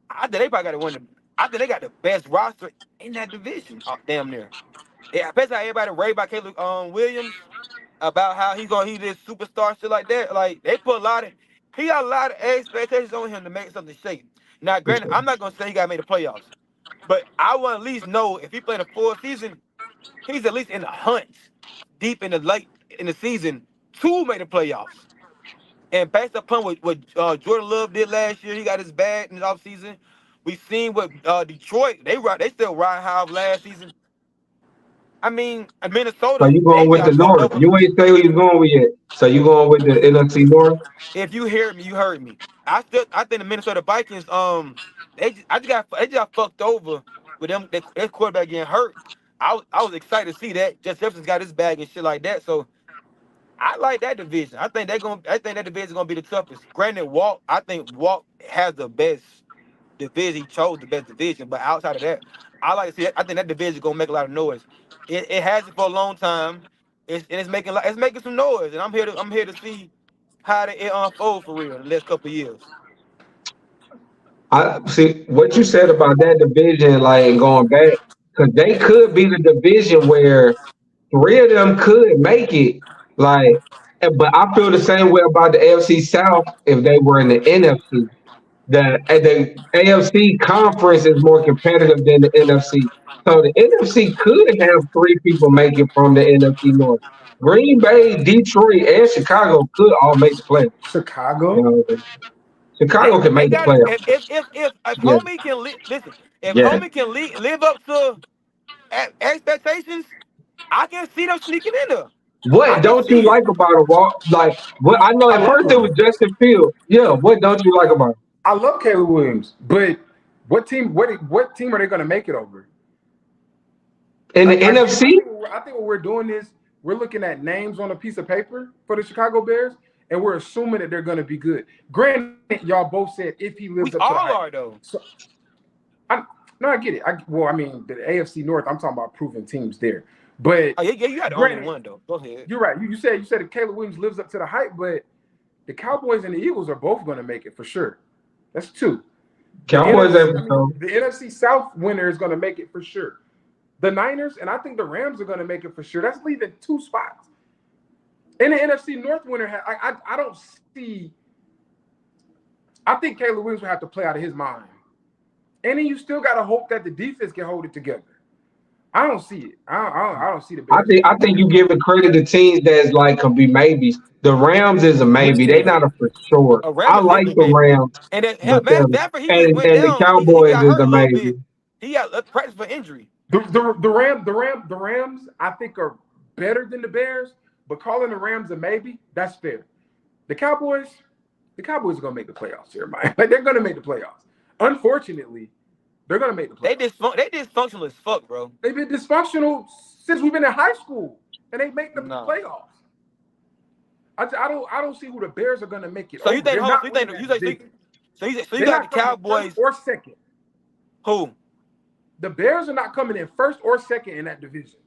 I think they probably got to win. I think they got the best roster in that division. Damn near. Yeah, especially how everybody raved about Caleb Williams about how he this superstar shit like that. Like they put a lot of he got a lot of expectations on him to make something shake. Now, For granted, sure. I'm not gonna say he got to make the playoffs, but I want to at least know if he played a full season, he's at least in the hunt deep in the late in the season to make the playoffs. And based upon what Jordan Love did last year, he got his bag in the offseason. We seen what Detroit they still ride high of last season. I mean, So Minnesota you they going with the got fucked North? over. You ain't say who you going with yet. So you going with the NFC North? If you hear me, you heard me. I think the Minnesota Vikings they just got fucked over with them their quarterback getting hurt. I was excited to see that. Just Jefferson's got his bag and shit like that. So I like that division. I think that division gonna be the toughest. Granted, I think Walt has the best division. He chose the best division, but outside of that, I like to see. I think that division gonna make a lot of noise. It has it for a long time. It's making some noise, and I'm here to see how it unfold for real in the next couple of years. I see what you said about that division, like going back, because they could be the division where three of them could make it. Like, but I feel the same way about the AFC South if they were in the NFC. The AFC conference is more competitive than the NFC. So the NFC could have three people make it from the NFC North. Green Bay, Detroit, and Chicago could all make the playoffs. You Chicago. know, Chicago can They make the got it. playoffs. If Yeah, homie can listen, if yeah. homie can live up to expectations, I can see them sneaking in there. I What can don't you see it. like about a walk? Like, what I know I at love first it was him. Justin Fields. Yeah, what don't you like about him? I love Caleb Williams, but what team? What team are they going to make it over? In the Like, NFC? I think what we're doing is we're looking at names on a piece of paper for the Chicago Bears, and we're assuming that they're going to be good. Granted, y'all both said if he We lives up to the all hype. are though. So, I get it. I mean, the AFC North. I'm talking about proven teams there. But Oh, yeah, you had the only granted, one though. Go ahead. you're right. You said that Caleb Williams lives up to the hype, but the Cowboys and the Eagles are both going to make it for sure. That's two. Cowboys and The NFC South winner is going to make it for sure. The Niners and I think the Rams are going to make it for sure. That's leaving 2 spots. And the NFC North winner, I don't see. I think Caleb Williams will have to play out of his mind. And then you still got to hope that the defense can hold it together. I don't see it. I don't see the Bears. I think you giving credit to teams that's like can be maybes. The Rams is a maybe. They not a for sure. A I Rams like definitely the maybe. Rams, And then hell, but Matt Stafford, he just went and the down. He Cowboys got is hurt a a little maybe. bit. He got practice for injury. The Rams, I think, are better than the Bears, but calling the Rams a maybe, that's fair. The Cowboys are gonna make the playoffs here, man. Like they're gonna make the playoffs. Unfortunately, they're gonna make the playoffs. They dysfunctional as fuck, bro. They've been dysfunctional since we've been in high school, and they make the No. playoffs. I don't see who the Bears are gonna make it. So you think? They're Hold on, not so you think? winning You that say? division. So you They're got the not coming in Cowboys? first or second. Who? The Bears are not coming in first or second in that division.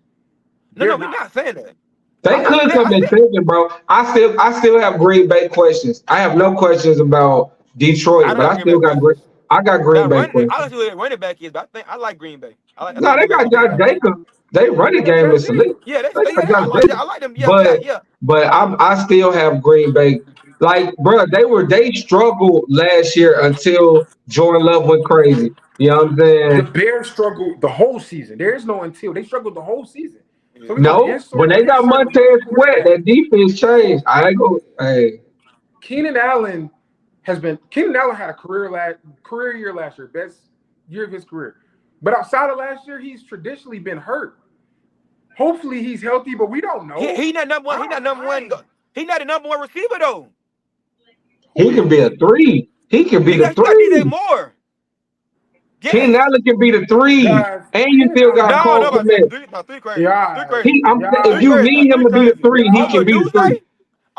No, we're not saying that. They could come in second, bro. I still have Green Bay questions. I have no questions about I Detroit, don't but have I Green still Bay got questions. I got Green Bay I don't questions. see who their running back is, but I like Green Bay. I No, think they Green Bay got gonna be Josh good. Jacobs. They running They got game Josh is elite. Jacobs. Yeah, They got I Josh like that. Jacobs. I like them. Yeah. But I still have Green Bay. Like, bro, they struggled last year until Jordan Love went crazy. You know what I'm The saying? Bears struggled the whole season. There is no until. They struggled the whole season. So we're gonna No, when they got insert Montez rookie Sweat, quarterback. that defense changed. I ain't go. Hey, Keenan Allen had a career year last year, best year of his career. But outside of last year, he's traditionally been hurt. Hopefully he's healthy, but we don't know. He not number one. He not number one. He not the number one receiver though. he can be a 3. He can be He the got DJ 3. Moore. Yes. Keenan Allen can be the 3, Guys, and you still got No, Cole but Kmet. three crazy. Yeah. Three crazy. If you Crazy. need him to be the 3, he Yeah. can be the 3.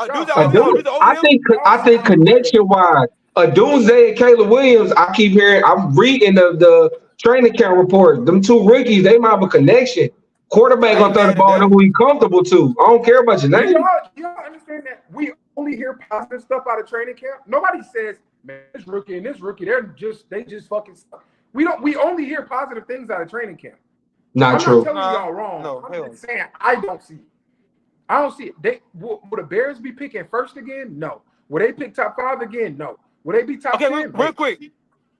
Dude over I him. think connection wise, Adunze and Caleb Williams. I keep hearing. I'm reading the training camp reports. Them two rookies, they might have a connection. Quarterback I gonna ain't throw the mad at ball to that. who he comfortable to. I don't care about your Do name. y'all understand that we only hear positive stuff out of training camp? Nobody says, man, this rookie and this rookie, they just fucking suck. We only hear positive things out of training camp. Not I'm true. not telling y'all wrong. No, I'm hell. just saying I don't see it. I don't see it. Will the Bears be picking first again? No. Will they pick top 5 again? No. Will they be top Okay, 10? real quick.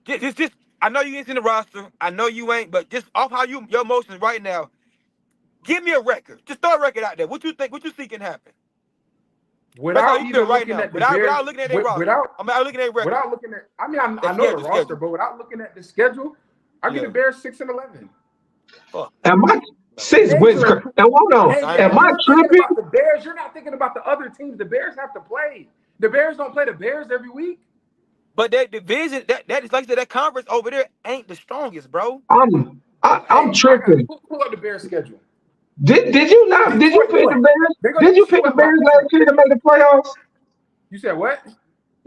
Just, I know you ain't in the roster. I know you ain't, but just off how your emotions right now, give me a record. Just throw a record out there. What you think? What you see can happen? That's how Without you even feel right looking now. at the Bears, Without looking at their roster. I'm not looking at their record. without looking at, I mean, I That's know the the roster, schedule. but without looking at the schedule, I give Yeah. the Bears 6-11. Fuck. Am I 6 wins? Major. And hold on. Hey, Am I you're thinking tripping? about the Bears. You're not thinking about the other teams. The Bears have to play. The Bears don't play the Bears every week. But that division, that is like I said, that conference over there ain't the strongest, bro. I'm tripping. Pull up the Bears schedule. Did you not? Did you Detroit pick the won. Bears? They're gonna Did you get pick the swept by Bears Detroit. last year to make the playoffs? You said what?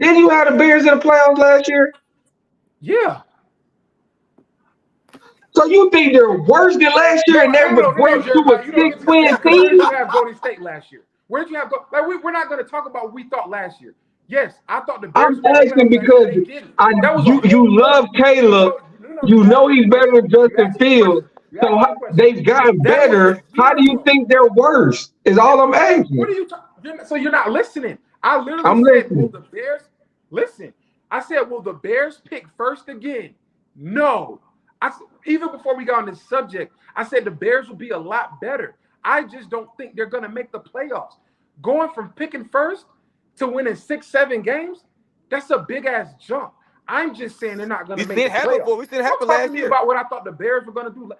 Did you have the Bears in the playoffs last year? Yeah. So you think they're worse than last year and they No, regress to a Jeremiah, you don't get to 6-win say because where did you team? have Golden State last year? Where did you have like we're not going to talk about what we thought last year. Yes, I thought the Bears I'm were going to asking play last year. because They didn't. That was a you whole love point. Caleb. No, You you know asked me he's a better question. than You Justin asked me a Fields. question. You So asked me a question. they've gotten That was better. a How year do you ago. think they're worse? Is all I'm asking. What are you talking? So you're not listening. I literally I'm said, will listening. the Bears listen? I said, will the Bears pick first again? No. Even before we got on this subject, I said the Bears will be a lot better. I just don't think they're going to make the playoffs. Going from picking first to winning 6-7 games, that's a big ass jump. I'm just saying they're not going to make the playoffs. We seen it Don't happen talk to last me year. about what I thought the Bears were going to do.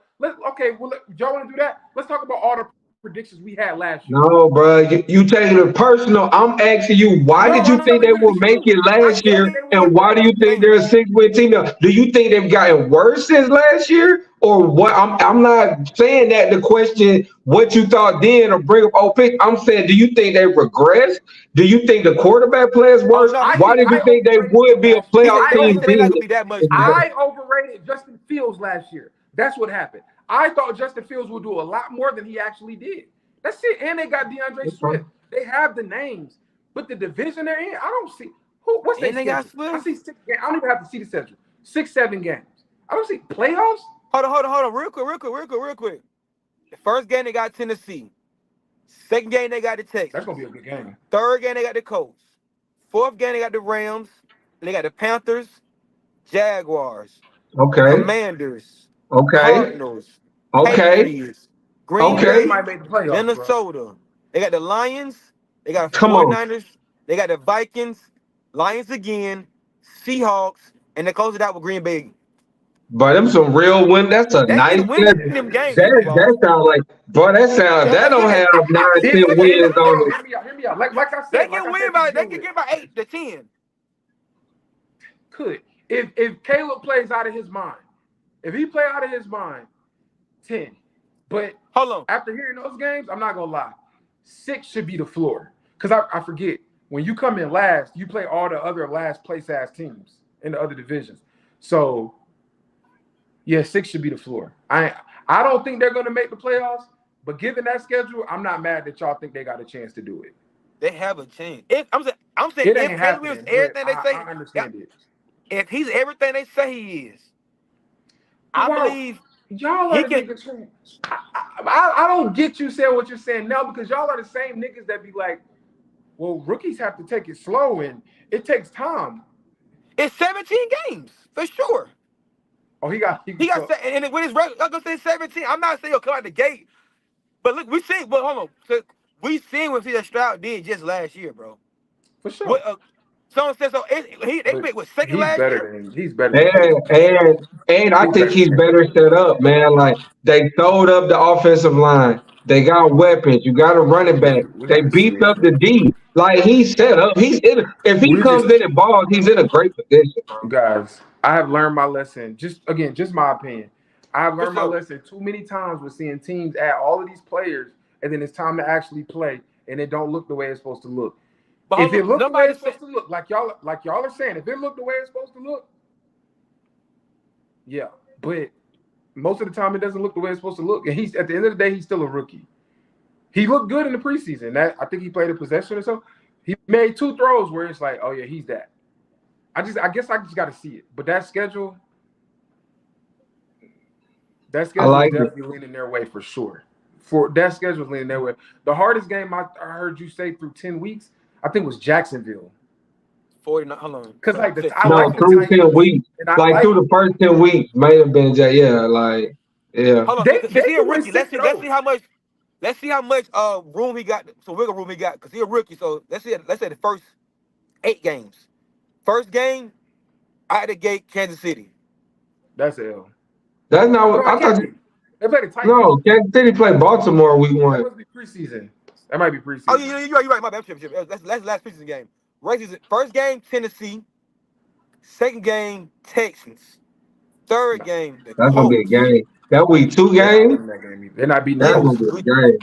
Y'all want to do that? Let's talk about all the predictions we had last year. No, bro, you taking it personal. I'm asking you, why did you I'm think telling they you the would make it truth. I last said year? they And would why do you think they're a Damn. 6-win team now? Do you think they've gotten worse since last year? Or what? I'm not saying that the question what you thought then or bring up old pick. I'm saying, do you think they regress? Do you think the quarterback plays Oh worse? no, Why did you I think they overrated would them be a last year. he playoff said team? they not gonna be that much. I overrated Justin Fields last year. That's what happened. I thought Justin Fields would do a lot more than he actually did. That's it. And they got DeAndre Swift. They have the names, but the division they're in, I don't see what's their And they schedule. got Swift. I see 6 games. I don't even have to see the schedule. 6-7 games. I don't see playoffs. Hold on. Real quick. The first game they got Tennessee. Second game they got the Texans. That's gonna be a good game. Third game they got the Colts. Fourth game they got the Rams. They got the Panthers, Jaguars, Okay. Commanders, Okay. Cardinals, Okay. Patriots, Green Okay. Bears Bay, might make the playoffs, bro. Minnesota. They got the Lions. They got the Come on. 49ers. They got the Vikings, Lions again, Seahawks, and they close it out with Green Bay. But them some real win. That's a They nice can win schedule. them games, That sounds like, bro. That don't have 9-10 wins on it. Hear me out. Like I They said, can to win by. They begin can with. get by 8 to 10. Could if Caleb plays out of his mind, if he play out of his mind, 10. But Hold on. after hearing those games, I'm not gonna lie, 6 should be the floor. Because I forget, when you come in last, you play all the other last place ass teams in the other divisions. So yeah, 6 should be the floor. I don't think they're gonna make the playoffs, but given that schedule, I'm not mad that y'all think they got a chance to do it. They have a chance. I'm saying It if ain't Caleb is happening. everything they say, I understand it. if he's everything they say he is, I Wow. believe Y'all he are the can. niggas. I don't get you saying what you're saying now because y'all are the same niggas that be like, well, rookies have to take it slow and it takes time. It's 17 games for sure. Oh, he got And with his record, I'm gonna say 17. I'm not saying he'll come out the gate, but look, we seen. But hold on, so we seen what C.J. Stroud did just last year, bro. for sure. What? Someone said so. They picked what second last year. He's better than And I think he's better set up, man. Like they throwed up the offensive line. They got weapons. You got a running back. They beefed up the D. Like he's set up. If he comes in and balls, he's in a great position, bro. Guys, I have learned my lesson. Just my opinion. I have learned my sure. lesson too many times with seeing teams add all of these players, and then it's time to actually play, and it don't look the way it's supposed to look. But If it looked the way nobody it's supposed to look, like y'all are saying, if it looked the way it's supposed to look, yeah. But most of the time it doesn't look the way it's supposed to look. And he's at the end of the day, he's still a rookie. He looked good in the preseason. That I think he played a possession or so. He made 2 throws where it's like, oh yeah, he's that. I guess I just got to see it. But that schedule is definitely leaning their way for sure. For that schedule is leaning their way. The hardest game I heard you say through 10 weeks, I think was Jacksonville. 49. Hold on. Because like through 10 weeks, like through the first 10 weeks, may have been like yeah. Hold on. They he a rookie. Let's see how much. Let's see how much room he got. So wiggle room he got because he a rookie. So let's say the first 8 games. First game, out of the gate, Kansas City. That's L. That's not what I thought. They played the Titans. No, Kansas City played Baltimore week 1. That must be preseason. That might be preseason. Oh, you're right. My bad. That's last preseason game. First game, Tennessee. Second game, Texans. Third game, the That's gonna be a game. That week 2 games. They're not beating that. Gonna be a game.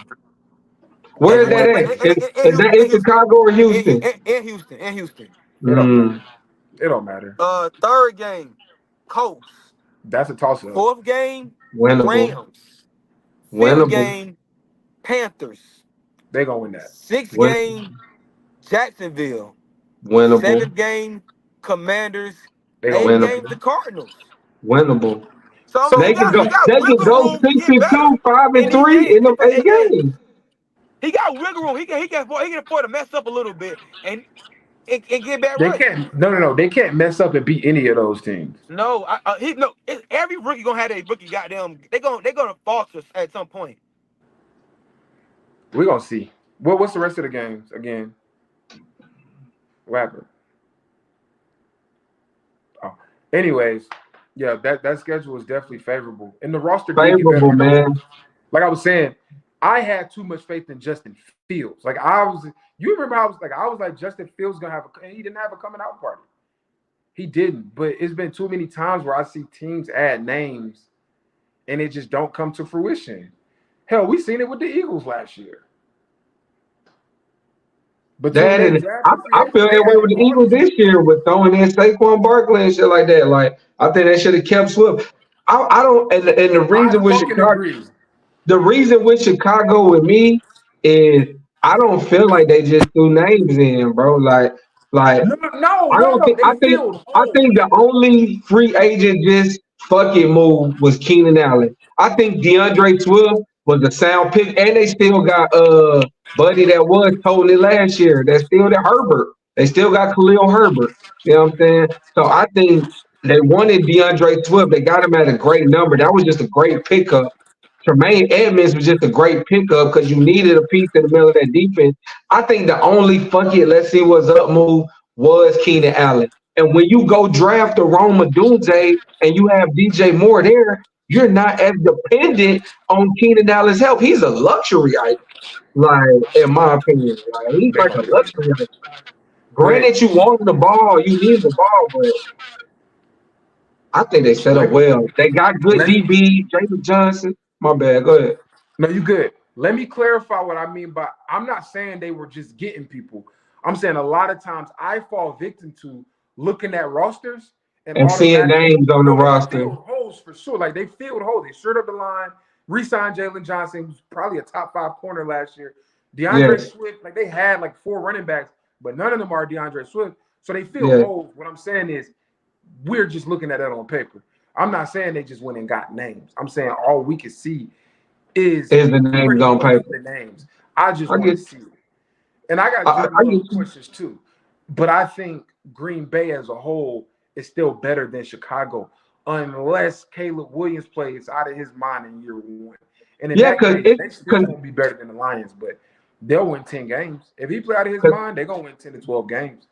Where is that at? Is that in Chicago or Houston? In Houston. It don't matter. Third game, Colts. That's a toss-up. Fourth game, winnable. Rams. Fifth game, Panthers. They gonna win that. Sixth game, Jacksonville. Winnable. 7th game, Commanders. They 8th game, the Cardinals. Winnable. So they can go 6-2, 5-3 in the 8 games. He got wiggle room. He can afford to mess up a little bit and get back right. Can't. No. They can't mess up and beat any of those teams. No, every rookie gonna have a rookie goddamn. They're gonna falter at some point. We're gonna see. What's the rest of the games again? What happened? Oh, anyways, yeah, that schedule is definitely favorable, and the roster favorable, man. Like I was saying, I had too much faith in Justin Fields. Like you remember I was like Justin Fields gonna have he didn't have a coming out party. He didn't, but it's been too many times where I see teams add names, and it just don't come to fruition. Hell, we seen it with the Eagles last year. But I feel that way with the Eagles this year with throwing in Saquon Barkley and shit like that. Like I think they should have kept Swift. I don't, and the reason with Chicago, the reason with Chicago with me is I don't feel like they just threw names in, bro. Like no. I think the only free agent just fucking move was Keenan Allen. I think DeAndre Swift was a sound pick, and they still got buddy that was holding it last year. That's still the Herbert. They still got Khalil Herbert. You know what I'm saying? So I think they wanted DeAndre Swift. They got him at a great number. That was just a great pickup. Tremaine Edmonds was just a great pickup because you needed a piece in the middle of that defense. I think the only let's see what's up move was Keenan Allen. And when you go draft a Rome Odunze and you have DJ Moore there, you're not as dependent on Keenan Allen's help. He's a luxury item, like in my opinion. Like, he's like a luxury item. Granted, you want the ball, you need the ball, but I think they set up well. They got good DB, Jacob Johnson. My bad. Go ahead. No, you good. Let me clarify what I mean by I'm not saying they were just getting people. I'm saying a lot of times I fall victim to looking at rosters and seeing names on the roster. Holes for sure. Like they filled holes. They shored up the line, re-signed Jalen Johnson, who's probably a top 5 corner last year. DeAndre Swift, like they had like 4 running backs, but none of them are DeAndre Swift. So they filled holes. What I'm saying is we're just looking at that on paper. I'm not saying they just went and got names. I'm saying all we can see is the names on paper. The names. I just want to see it. And I got questions too. But I think Green Bay as a whole is still better than Chicago unless Caleb Williams plays out of his mind in year 1. And in that case, they still won't be better than the Lions, but they'll win 10 games. If he play out of his mind, they're going to win 10 to 12 games.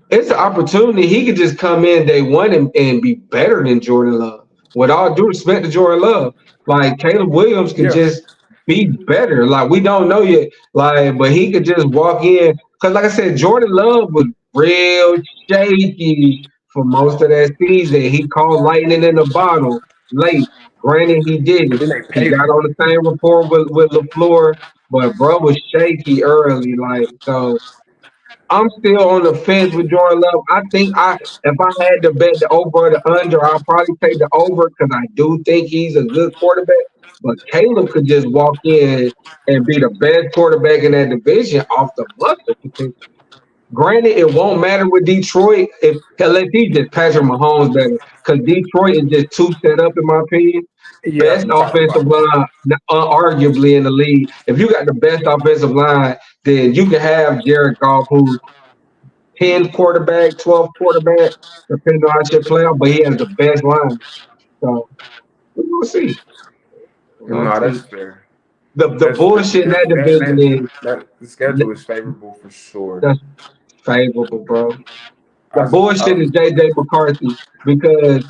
It's an opportunity. He could just come in day 1 and be better than Jordan Love. With all due respect to Jordan Love, like Caleb Williams can just be better. Like we don't know yet. Like, but he could just walk in. Because like I said, Jordan Love was real shaky for most of that season. He called lightning in the bottle late. Granted, he didn't. He got on the same report with LaFleur, but bro was shaky early. Like, so I'm still on the fence with Jordan Love. I think if I had to bet the over or the under, I'll probably take the over because I do think he's a good quarterback. But Caleb could just walk in and be the best quarterback in that division off the muscle. Granted, it won't matter with Detroit if unless he's just Patrick Mahomes better, because Detroit is just too set up in my opinion. Yeah, Best we talked offensive about that. line, arguably in the league. If you got the best offensive line, then you can have Jared Goff, who's 10 quarterback, 12 quarterback, depending on how shit play out, but he has the best line. So we're gonna see. We're gonna No, that's see. fair. The That's fair. bullshit in that division The schedule is favorable for sure. that's favorable, bro. The I, bullshit I, is JJ McCarthy because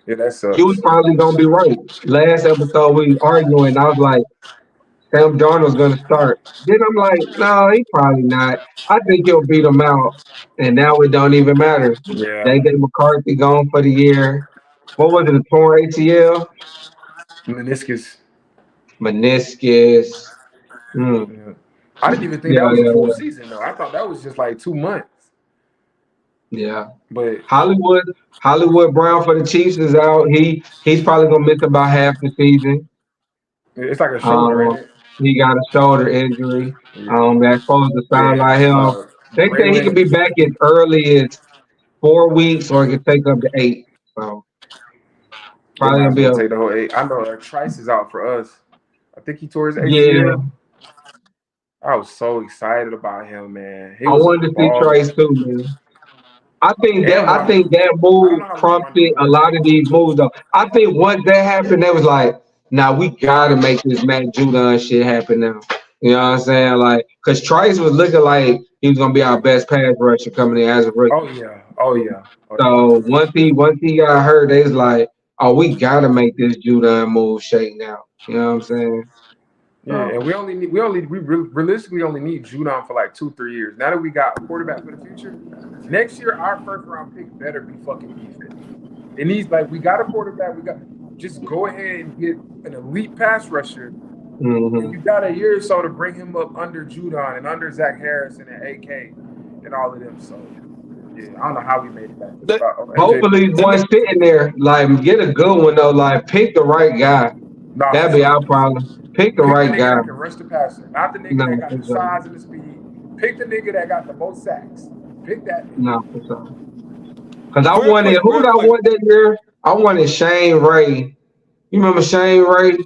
yeah, that you was sucks. probably gonna be right. Last episode we was arguing, I was like, Sam Darnold's gonna start. Then I'm like, no, he probably not. I think he'll beat him out. And now it don't even matter. Yeah, JJ McCarthy gone for the year. What was it, a torn ATL? meniscus. Meniscus. Hmm. Yeah. I didn't even think that Yeah, was a yeah, full yeah. season though. I thought that was just like 2 months. Yeah. But Hollywood Brown for the Chiefs is out. He's probably gonna miss about half the season. it's like a shoulder, ain't Um, it? he got a shoulder injury. Yeah. That's supposed to Then sideline him. They say he could Braylon. be back as early as 4 weeks, or it could take up to 8. So They probably might gonna as be well a take the whole 8. I know Trice is out for us. I think he tore his yeah. ACL. I was so excited about him, man. He I was a wanted to see Trace baller. too, man. And I think that I don't move know how long prompted Rondale a is. lot of these moves though. I think once that happened, they was like, now we gotta make this Matt Judon shit happen now. You know what I'm saying? Like, cause Trice was looking like he was gonna be our best pass rusher coming in as a Oh rookie. yeah. Oh yeah. Oh yeah. So once he got hurt, they was like, oh, we gotta make this Judon move shake now. You know what I'm saying? Yeah, So and realistically only need Judon for like 2-3 years. Now that we got a quarterback for the future, next year our first round pick better be fucking defense. It needs like we got a quarterback. We got just go ahead and get an elite pass rusher, and you got a year or so to bring him up under Judon and under Zach Harrison and AK and all of them. So yeah, I don't know how we made it back. Let, MJ, hopefully let me one sitting there, like get a good one though, like pick the right guy. nah, for That'd be our sure. problem. Pick the Pick the right nigga guy. that can rush the passer, not the nigga No, that got for the sure. size and the speed. Pick the nigga that got the most sacks. Pick that nigga. No, for sure. Because I real wanted quick, who real did I quick. want that year? I wanted Shane Ray. You remember Shane Ray?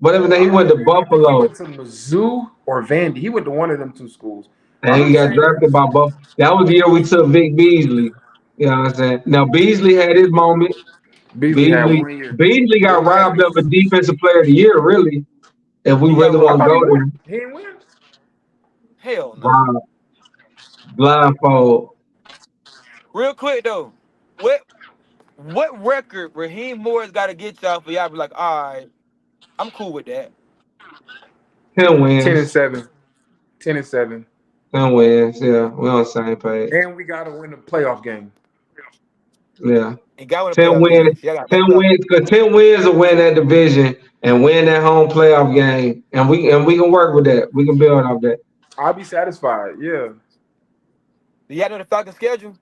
Whatever that he I went to think he Buffalo went to Mizzou or Vandy. He went to one of them two schools. But I and he remember got Shane Ray. drafted by Buffalo. That was the year we took Vic Beasley. You know what I'm saying? Now Beasley had his moment. Beasley had Beasley 1 year. Beasley got What was that robbed of a Beasley? defensive player of the year, really. If we He got really I want robbed. to thought he go won. there. He didn't win. Hell no. Wow. Blindfold. Real quick though, what record Raheem Morris got to get y'all for y'all be like, all right, I'm cool with that. 10 10 and wins. 7. 10 and 7. 10 wins. Yeah, we're on the same page. And we gotta win the playoff game. Yeah. And got with a 10 playoff game. wins. See, I got 10 messed up. wins. Because 10 wins will win that division and win that home playoff game. And we can work with that. We can build off that. I'll be satisfied. Yeah. Do y'all know the Falcons schedule?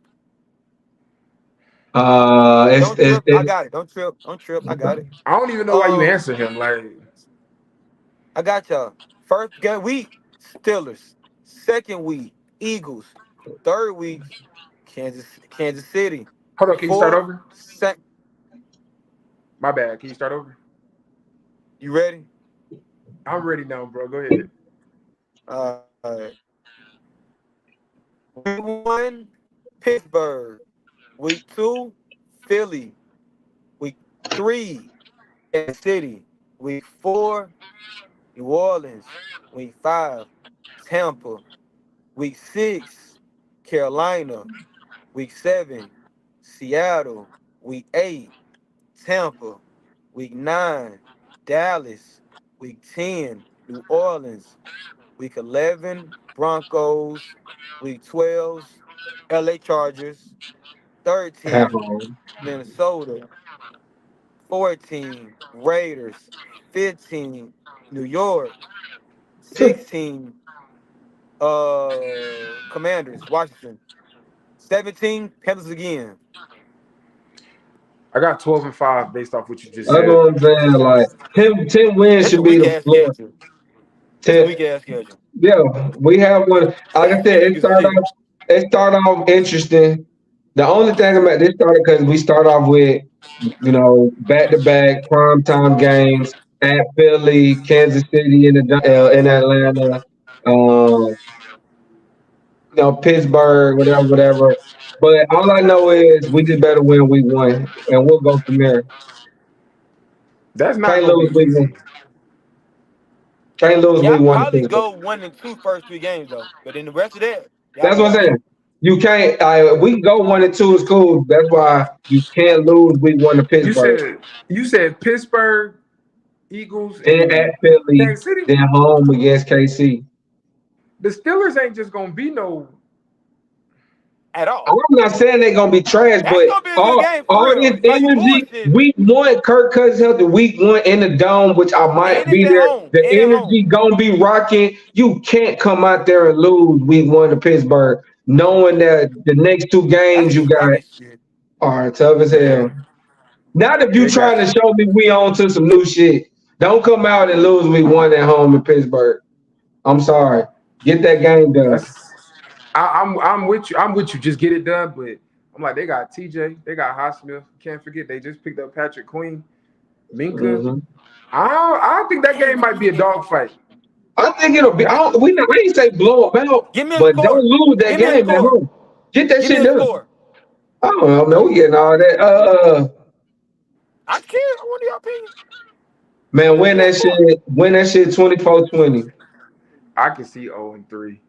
It's Don't it's, trip. I it's got it. Don't trip. Don't trip. I got it. I don't even know why you answer him. Like, I got y'all. First week, Steelers. Second week, Eagles. Third week, Kansas City. hold on, can you start over? Sec- My bad. Can you start over? you ready? I'm ready now, bro. Go ahead. Week 1, Pittsburgh. Week 2, Philly. Week 3, Kansas City. Week 4, New Orleans. Week 5, Tampa. Week 6, Carolina. Week 7, Seattle. Week 8, Tampa. Week 9, Dallas. Week 10, New Orleans. Week 11, Broncos. Week 12, LA Chargers. 13, Minnesota. 14, Raiders. 15, New York. 16, Commanders, Washington. 17, Panthers again. I got 12-5 based off what you just That's said. what I'm saying. Like 10 wins That's a should be weak the ass floor. schedule. It's a 10, weak ass schedule. yeah, we have one. Like I said, Weak as shit. it started off interesting. The only thing about this started because we start off with back to back primetime games at Philly, Kansas City, in Atlanta, Pittsburgh, whatever. But all I know is we just better win week one, and we'll go from there. That's not Can't gonna be lose week one. easy. Can't lose week Y'all one to probably Pittsburgh. go 1-2 first 3 games though, but then the rest of that, y'all That's be what I'm all right. saying. You can't. We can go 1-2 is cool. That's why you can't lose week one to You Pittsburgh. said Pittsburgh, Eagles, Then at and Philly, Kansas City. then home against KC. The Steelers ain't just gonna be no. At all. I'm not saying they're gonna be trash, That's but gonna be a good game for all real. this Like you energy, bullshit. week one, Kirk Cousins held the week one in the dome, which I might And it's be at there. home. The And at energy home. gonna be rocking. You can't come out there and lose week one to Pittsburgh, knowing that the next two games That's you tough got as shit. are tough as hell. Man, Not if you they got trying to show me we on to some new shit. Don't come out and lose week one at home in Pittsburgh. I'm sorry. Get that game done. that's. I'm with you. I'm with you. Just get it done. But I'm like, they got TJ. They got Highsmith. Can't forget they just picked up Patrick Queen, Minka. Mhm. I think that game might be a dogfight. I think it'll be. I ain't say blow them out, Give me a but don't score. lose that Give me a game at score. home. Get that Give me shit a done. score. I don't know, man. We getting all that. I care. I want your opinion. Man, win that shit. Win that shit 24-20. I can see 0-3.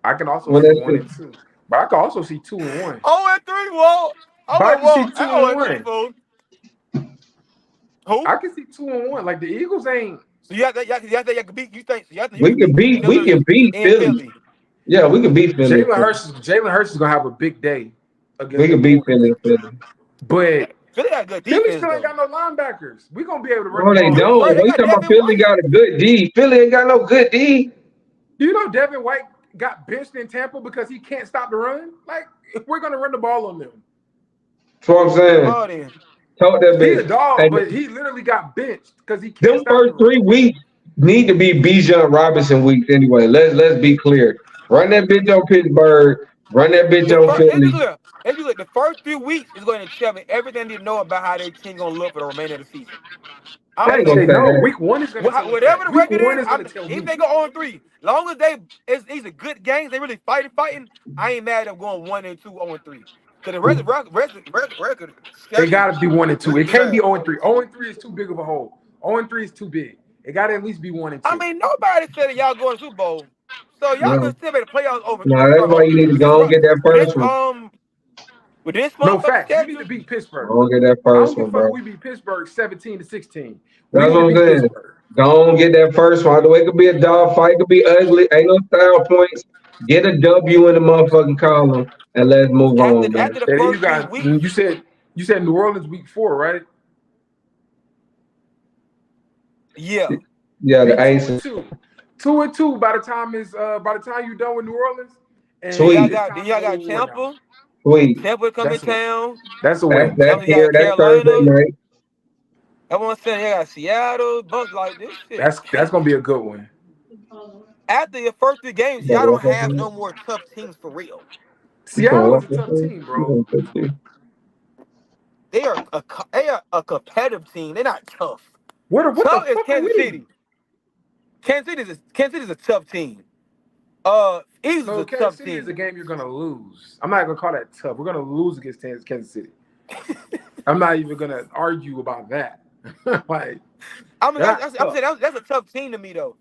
I can also Win see that one shit. and two. But I can also see 2-1. 0-3, Walt. But I can see 0-3, 2-1. fool. Who? I can see 2-1. Like the Eagles ain't. So you have to beat. You think? So you We can beat. We can beat Philly. Yeah, we can beat Philly. Jalen Hurts is gonna have a big day against. We can beat Philly. But Philly got good Philly defense. still ain't Though. got no linebackers. We gonna be able to run No, the they ball. don't. Right, they We got talking about Devin Philly White. got a good D. Philly ain't got no good D. You know Devin White got benched in Tampa because he can't stop the run. Like we're gonna run the ball on them. That's what I'm saying. Oh, then. Talk that He's a bitch. dog, Hey, but he literally got benched because he can't them stop first the run. 3 weeks need to be Bijan Robinson weeks anyway. Let's be clear. Run that bitch on Pittsburgh. Run that bitch on Philly. If you look, the first 3 weeks is going to tell me everything you know about how their team gonna look for the remainder of the season. I I'm ain't gonna saying, say No, that. week one is gonna tell us whatever that. the record Week one is, is gonna tell if me. they go 0-3, long as these are good games, they really fighting. I ain't mad at them going 1-2, 0-3. Because the record It gotta be 1 and 2. It can't be bad. 0-3. 0-3 is too big of a hole. 0-3 is too big. It gotta at least be 1 and 2. I mean, nobody said that y'all going to Super Bowl, so y'all No, can still make the playoffs over. that's why you need to go and get that first one. With this No motherfucking facts. We schedule, need to beat Pittsburgh. Go and get that I first don't give one, a fuck bro. if we beat Pittsburgh 17-16. We That's need what to I'm beat saying. Pittsburgh. Go and get that first one. The way it could be a dog fight, it could be ugly. Ain't no style points. Get a W in the motherfucking column and let's move on, man. after the And then first 3 weeks, you said New Orleans week 4, right? yeah. Yeah, Be the Aces. 2-2 by the time you're done with New Orleans. And Sweet. Then it's y'all time got to go Tampa. down. Sweet. Tampa come in That's a- town. That's a win. That's You here. got That's Thursday Carolina. night. Everyone's saying you got Seattle, Bucks, like this shit. That's gonna be a good one. After your first 3 games, y'all don't have no more tough teams for real. Seattle is a tough team, bro. They are a competitive team. They're not tough. What the Tough is fuck are Kansas we? City. Kansas City is a tough team. Eagles No, is a Kansas tough City is a team. game you're gonna lose. I'm not gonna call that tough. We're gonna lose against Kansas City. I'm not even gonna argue about that. Like, I mean, that's I'm saying that's a tough team to me though.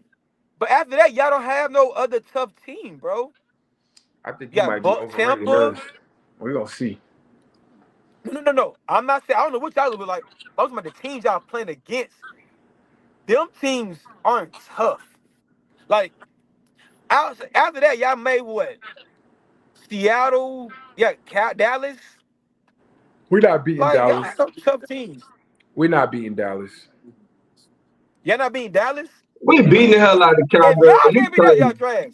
But after that, y'all don't have no other tough team, bro. I think you might be overrating Tampa. us. We're gonna see. No. I'm not saying I don't know what y'all gonna be like. I'm talking about the teams y'all playing against. Them teams aren't tough. Like after that, y'all made what? Seattle, Dallas. We're not beating Like y'all Dallas. have some tough teams. We're not beating Dallas. Y'all not beating Dallas? We beating the hell out of the If Cowboys. y'all You can't beat that, crazy. y'all trash.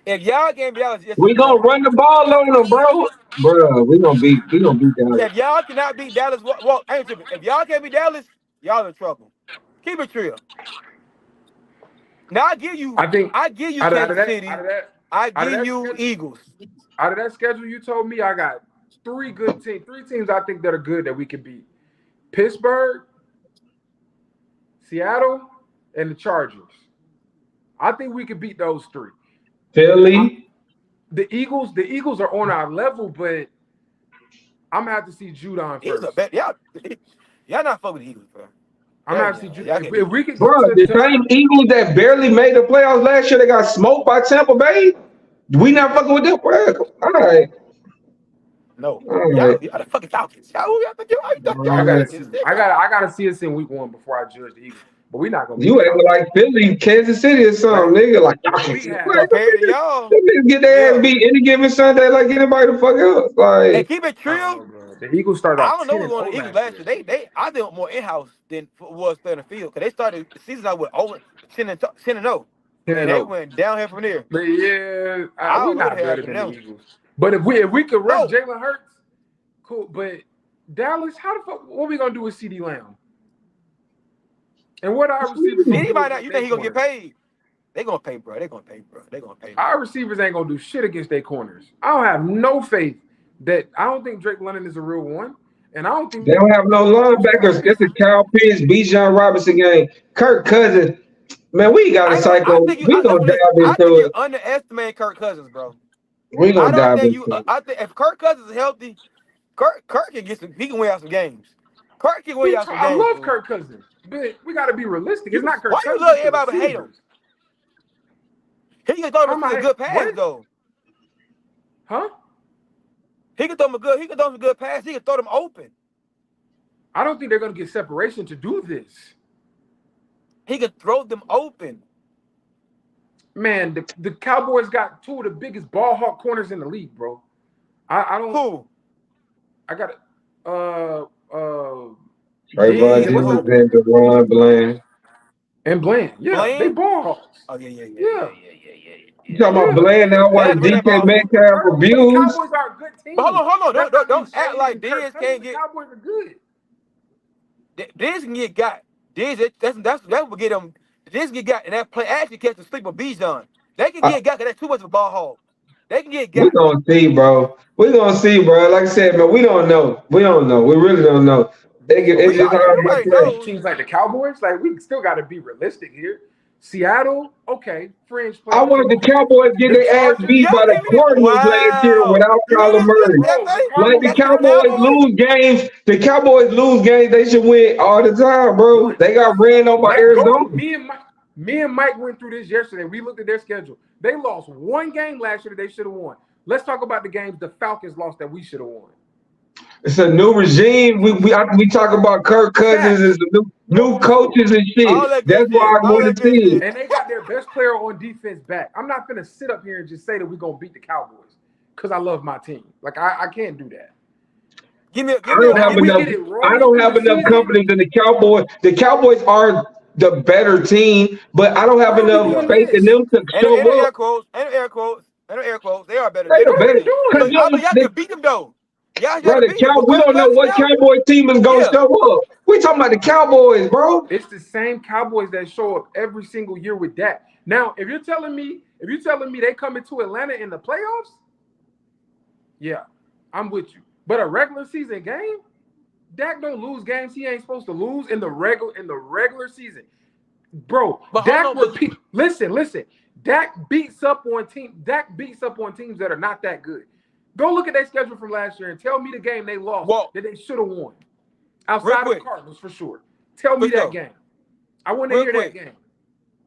If y'all can't beat Dallas, yes, We you gonna don't. run the ball on them, bro. Bro, we gonna beat Dallas. If y'all cannot beat Dallas, well, I ain't tripping. If y'all can't beat Dallas, y'all in trouble. Keep it real. Now I think I give you out of Kansas that City. out of that I out of give that you schedule, Eagles. out of that schedule you told me, I got three teams I think that are good that we could beat: Pittsburgh, Seattle, and the Chargers. I think we could beat those three. Philly. The Eagles are on our level, but I'm gonna have to see Judon Eagles are first. bad. Y'all not fucking with the Eagles, bro. I'm gonna have to see Judon. If we could go Bro, to the same Eagles that barely made the playoffs last year, they got smoked by Tampa Bay. We not fucking with them. Bro. All right. No. All Y'all right. the fucking Falcons. Y'all think I All gotta right. see. I gotta see us in week 1 before I judge the Eagles. But we're not gonna beat You the acting Cowboys. like Philly, Kansas City or something, Like, nigga. Like, y'all can we see. have What? compared to y'all. Them niggas get their ass beat any given Sunday like anybody the fuck else. And Like, keep it true. bro. The Eagles started I off don't know 10 what's and going on 0 the Eagles last last year. year. I think more in-house than was playing the field. Because they started the season out with over 10 and 0. 10 And and they 0. went downhill from there. But yeah, I we're don't know what not the hell better happened than to the them. Eagles. But if we could rest No. Jalen Hurts, cool. But Dallas, how the fuck? What we gonna do with CeeDee Lamb? And what our receivers gonna do Anybody not, against you their think he gonna get corners? paid? They gonna pay, bro. They gonna pay, bro. They gonna pay. Our receivers ain't gonna do shit against their corners. I don't have no faith that I don't think Drake London is a real one, and I don't think they don't have no linebackers. It's a Kyle Pitts, Bijan Robinson game. Kirk Cousins. Man, we got a I cycle. think you. We gonna Listen, dive I think into you're it. underestimating Kirk Cousins, bro. We I gonna don't dive think you. into it. I think if Kirk Cousins is healthy, Kirk can get some. He can win out some games. Kirk can win out some I games. love Dude. Kirk Cousins, but we got to be realistic. It's not Kirk Why you Cousins, love it's the everybody but hate him? receivers. He can throw How him am a I? good pass What? though. Huh? He can throw him a good. He can throw him a good pass. He can throw them open. I don't think they're gonna get separation to do this. He can throw them open. Man, the Cowboys got two of the biggest ball hawk corners in the league, bro. I don't. Who? I got it. Trayvon Diggs, Diggs and DeRon Bland. And Bland. Yeah, they Bland? ball hawks. Oh yeah. Yeah. You talking about Bland now? Why They had to bring that DK ball. Metcalf But the abused? Cowboys are a good team. But hold on. That's not me Don't act shading like Kirk Diggs Cousins. can't The get. Cowboys are good. Diggs can get got. Diggs, that's what get them. Diggs get got, and that play actually catch the sleep of Bijan. They can get got because that's too much of a ball hog. They can get We got. gonna see, bro. We gonna see, bro. Like I said, man, we don't know. We don't know. We really don't know. It's just hard to Everybody say. knows. Teams like the Cowboys, like we still got to be realistic here. Seattle, okay, fringe I playoff wanted team. the Cowboys get The their ass Chargers, beat Y'all by the can't even. Cardinals last year Wow. without You hear Kyler this? Murray. bro, the Hefe? Like Cardinals. the That's your Cowboys Cowboys. lose games. The Cowboys lose games. They should win all the time, bro. They got ran on by Arizona. Me and Mike went through this yesterday. We looked at their schedule. They lost one game last year that they should have won. Let's talk about the games the Falcons lost that we should have won. It's a new regime. We talk about Kirk Cousins as the new coaches and All shit. that That's good why shit. I All want that to good see it. shit. And they got their best player on defense back. I'm not gonna sit up here and just say that we're gonna beat the Cowboys because I love my team. Like I can't do that. I don't have enough confidence in the Cowboys. The Cowboys are the better team, but I don't have Why are we enough doing faith in this? them to And show air up. quotes. They are better. They They're the the better better team. doing? But y'all can beat them though. Y'all Bro, gotta beat them. With we Kirk don't know Cousins what now. Cowboy team is gonna Yeah. show up. We talking about the Cowboys, bro. It's the same Cowboys that show up every single year with Dak. Now, if you're telling me they come into Atlanta in the playoffs, yeah, I'm with you. But a regular season game, Dak don't lose games he ain't supposed to lose in the regular season. Bro, But Dak repeat. Listen. Dak beats up on teams that are not that good. Go look at their schedule from last year and tell me the game they lost that they should have won. Outside of the Cardinals, for sure. Tell me that game. I want to hear that game.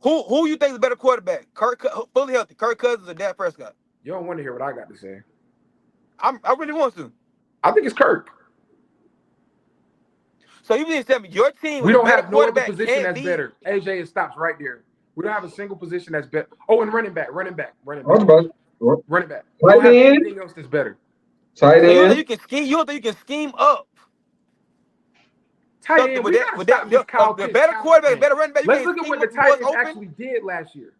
Who you think is a better quarterback? Fully healthy, Kirk Cousins or Dak Prescott? You don't want to hear what I got to say. I really want to. I think it's Kirk. So you mean to tell me your team We with a don't better have no other quarterback position can't that's beat? better. AJ, it stops right there. We don't have a single position that's better. Oh, and running back. Running back. We don't have Tight end. anything else that's better. Tight So you don't end. think you can scheme up Tight something end. with We that got to stop this Kyle the Pitts. better quarterback, better running back. You Let's can't look at scheme what the up what's tight ends open. actually did last year.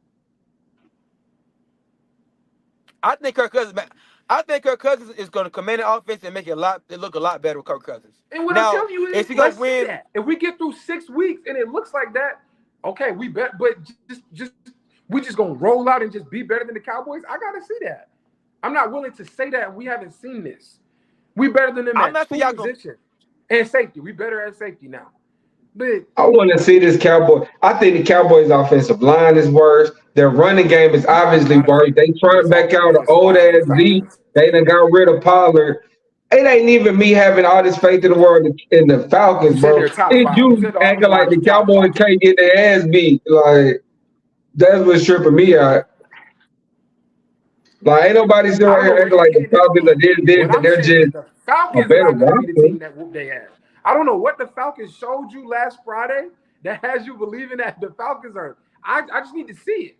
I think Kirk Cousins. I think Kirk Cousins is going to command the offense and make it look a lot better with Kirk Cousins. And what I'm Now, telling you is is, he gonna let's see win? that. If we get through 6 weeks and it looks like that, okay, we bet. But we just gonna roll out and just be better than the Cowboys. I gotta see that. I'm not willing to say that we haven't seen this. We better than them I'm at not saying two y'all gonna. positions and safety. We better at safety now. But I want to see this Cowboy. I think the Cowboys' offensive line is worse. Their running game is obviously worse. They trying back out an old ass Z. They done got rid of Pollard. It ain't even me having all this faith in the world in the Falcons, you said bro. they're top It's 5. You you said the acting offensive like line the is top Cowboys 5. can't get their ass beat. Like that's what's tripping me out. Like ain't nobody sitting I right don't know here where acting you're like the getting that Falcons are from. this, What and I'm they're saying is just the a Falcons are better not going to be the roster. team that whoop their ass. I don't know what the Falcons showed you last Friday that has you believing that the Falcons are. I just need to see it.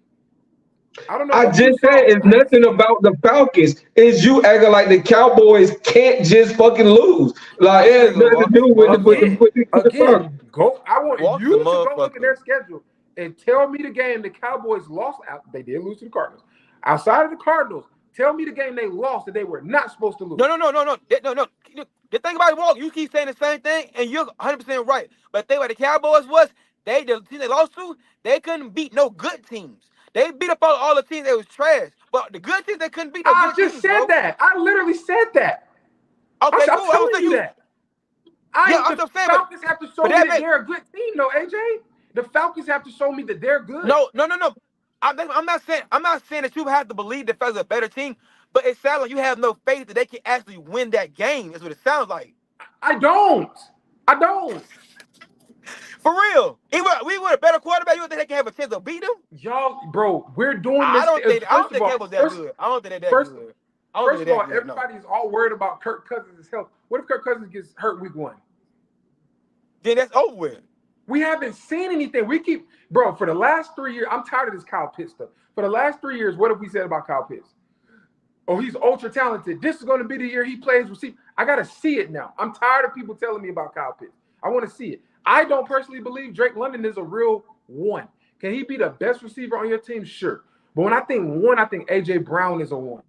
I don't know I what you just saw. said it's I ain't nothing seen it. about the Falcons. It's you acting like the Cowboys can't just fucking lose. Like This it has nigga nothing to walks do the with motherfucker. the Falcons. Go. I want Walks the you to go look at motherfucker. their schedule and tell me the game the Cowboys lost. They did lose to the Cardinals. Outside of the Cardinals, tell me the game they lost that they were not supposed to lose. No. The thing about Walk, you keep saying the same thing, and you're 100% right. But the thing about the Cowboys was the team they lost to, they couldn't beat no good teams. They beat up all the teams that was trash. But the good teams, they couldn't beat no I good just teams, said bro. that. I literally said that. Okay, I'm cool. I'm telling saying you that. yeah, I'm The just saying, Falcons have to show but me that that makes they're a good team, though, AJ. The Falcons have to show me that they're good. no. I'm not saying that you have to believe the Falcons are a better team, but it sounds like you have no faith that they can actually win that game. Is what it sounds like. I don't. For real. We with a better quarterback, you think they can have a chance to beat them? Y'all, bro, we're doing I this. don't think First of all, Cable's that good. I don't think they're that first, good. I don't first think of they're all, that good. No. everybody's all worried about Kirk Cousins' health. What if Kirk Cousins gets hurt week 1? Then that's over with. We haven't seen anything. We keep, bro, for the last 3 years, I'm tired of this Kyle Pitts stuff. For the last 3 years, what have we said about Kyle Pitts? Oh, he's ultra talented. This is going to be the year he plays receiver. I got to see it now. I'm tired of people telling me about Kyle Pitts. I want to see it. I don't personally believe Drake London is a real one. Can he be the best receiver on your team? Sure. But when I think one, I think A.J. Brown is a one.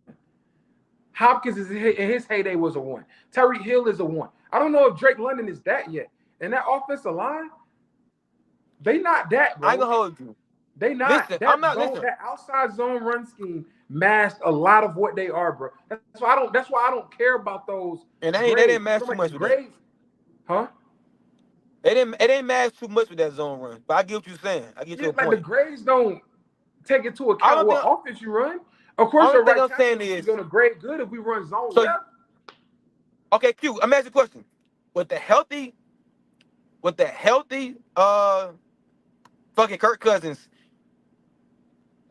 Hopkins is in his heyday was a one. Tyreek Hill is a one. I don't know if Drake London is that yet. And that offensive line, they not that, bro. I ain't gonna hold you. They not. Listen, I'm not listening. That outside zone run scheme masked a lot of what they are, bro. That's why I don't care about those. And they didn't mask too much with that. Huh? They didn't mask too much with that zone run. But I get what you're saying. I get your Like point. the grades don't take into account what offense you run. Of course, the the right I'm tackle saying is going to grade good if we run zone left. Okay, Q. I'm asking a question. With the healthy, fucking Kirk Cousins.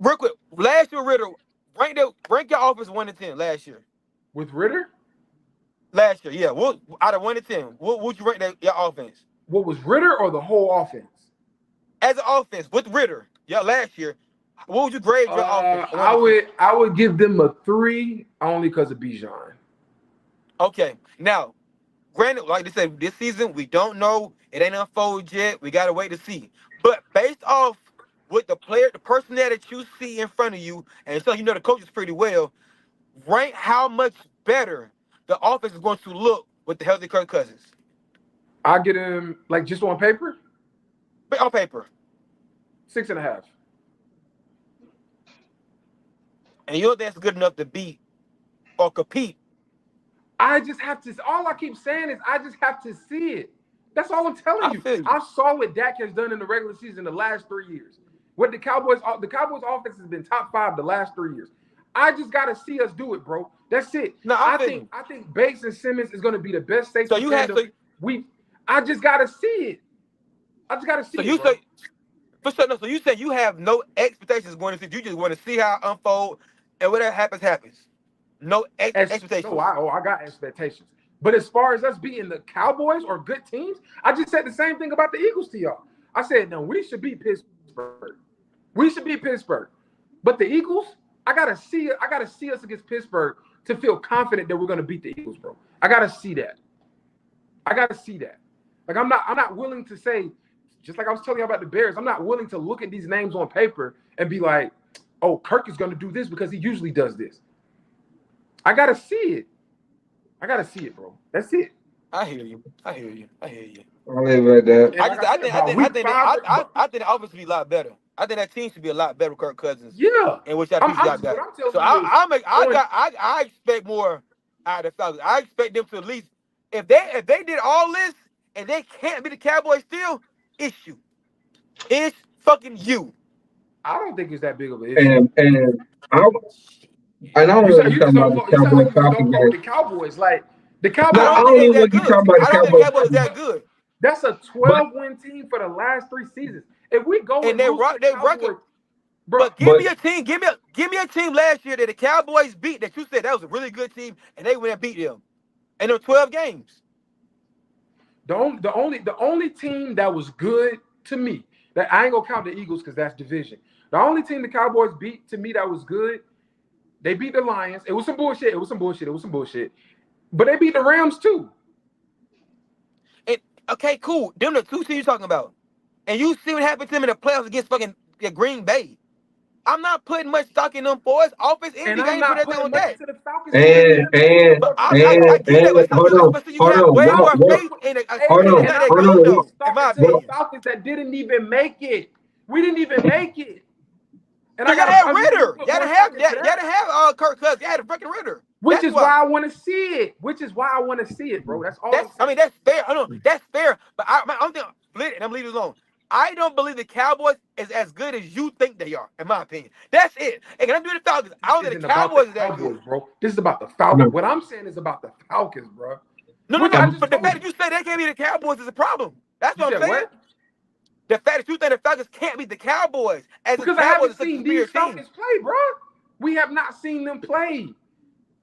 Real quick, last year Ritter, rank your offense 1 to 10 last year. With Ritter? Last year, yeah. Out of 1 to 10, what would you rank your offense? What was Ritter or the whole offense? As an offense with Ritter, yeah, last year, what would you grade your offense? I would give them a 3 only because of Bijan. Okay, now, granted, like they said, this season we don't know. It ain't unfolded yet. We gotta wait to see. But based off with the personnel that you see in front of you, and so you know the coaches pretty well, rank how much better the offense is going to look with the healthy Kirk Cousins. I get him like just on paper. On paper, 6.5. and you know that's good enough to beat or compete. I just have to. All I keep saying is I just have to see it. That's all I'm telling you. I saw what Dak has done in the regular season the last 3 years. What the Cowboys offense has been top 5 the last 3 years. I just gotta see us do it, bro. That's it. No, I think Bates and Simmons is gonna be the best safety. So you have to. I just gotta see it. I just gotta see it. So you say you have no expectations going into it. You just want to see how it unfold, and whatever happens. No expectations. No, I got expectations. But as far as us beating the Cowboys or good teams, I just said the same thing about the Eagles to y'all. I said, no, we should beat Pittsburgh. But the Eagles, I gotta see us against Pittsburgh to feel confident that we're gonna beat the Eagles, bro. I gotta see that. Like I'm not willing to say, just like I was telling you about the Bears, I'm not willing to look at these names on paper and be like, oh, Kirk is gonna do this because he usually does this. I gotta see it. I gotta see it, bro. That's it. I hear you. I hear you. I hear you. I'll leave it at that. And I like just, I said, think, by I think, I week think, 5, I think the offense should be a lot better. I think that team should be a lot better with Kirk Cousins, yeah. and which that piece I'm got just, what better. I'm telling So you is, I expect more out of the Falcons. I expect them to at least, if they did all this and they can't be the Cowboys still, it's you. It's fucking you. I don't think it's that big of an issue. And I and I don't You know sound, what you you're just talking about don't the fuck, you sound Cowboys like you just don't Falcons fuck with game. the Cowboys. Like the No, Cowboys, I I don't don't think know they're that what you're good. talking about I the don't think the Cowboys Cowboys is Falcons. that good. that's a But 12-win team for the last 3 seasons. If we go And and lose to the they Cowboys, record. bro, But give but me a team. Give me a team last year that the Cowboys beat that you said that was a really good team, and they went and beat them. And there were 12 games. the only team that was good to me, that I ain't gonna count the Eagles because that's division. The only team the Cowboys beat to me that was good, they beat the Lions. It was some bullshit. But they beat the Rams too. And okay, cool. Them the 2 teams you're talking about. And you see what happened to them in the playoffs against fucking Green Bay. I'm not putting much stock in them boys. Offense and And defense, I'm ain't put not everything putting on much that. into the Falcons. We didn't even make it But to the playoffs. I get that. But hold so you can have on, way more what, faith in a hold team on, that's And not I'm that hold good on, though, not in my talking to the opinion. Falcons that didn't even make it. We didn't even make it. And So I y'all gotta had I mean, Ritter. put Y'all more didn't stock have into y'all that. didn't have Kirk Cousins. Y'all had a freaking Ritter. Which That's is why why. I want to see it. Bro. That's all I'm saying. That's fair. I know that's fair. But I'm thinking split it and I'm leaving it alone. I don't believe the Cowboys is as good as you think they are, in my opinion. That's it. And can I do the Falcons? I don't This think isn't the about the Cowboys is that good. Cowboys, bro. This is about the Falcons. What I'm saying is about the Falcons, bro. No. Which I just But the told fact you. that you say they can't be the Cowboys is a problem. That's You what I'm said saying. what? The fact that you think the Falcons can't beat the Cowboys as the Because I Cowboys haven't is such a seen superior these team. Falcons play, bro. We have not seen them play.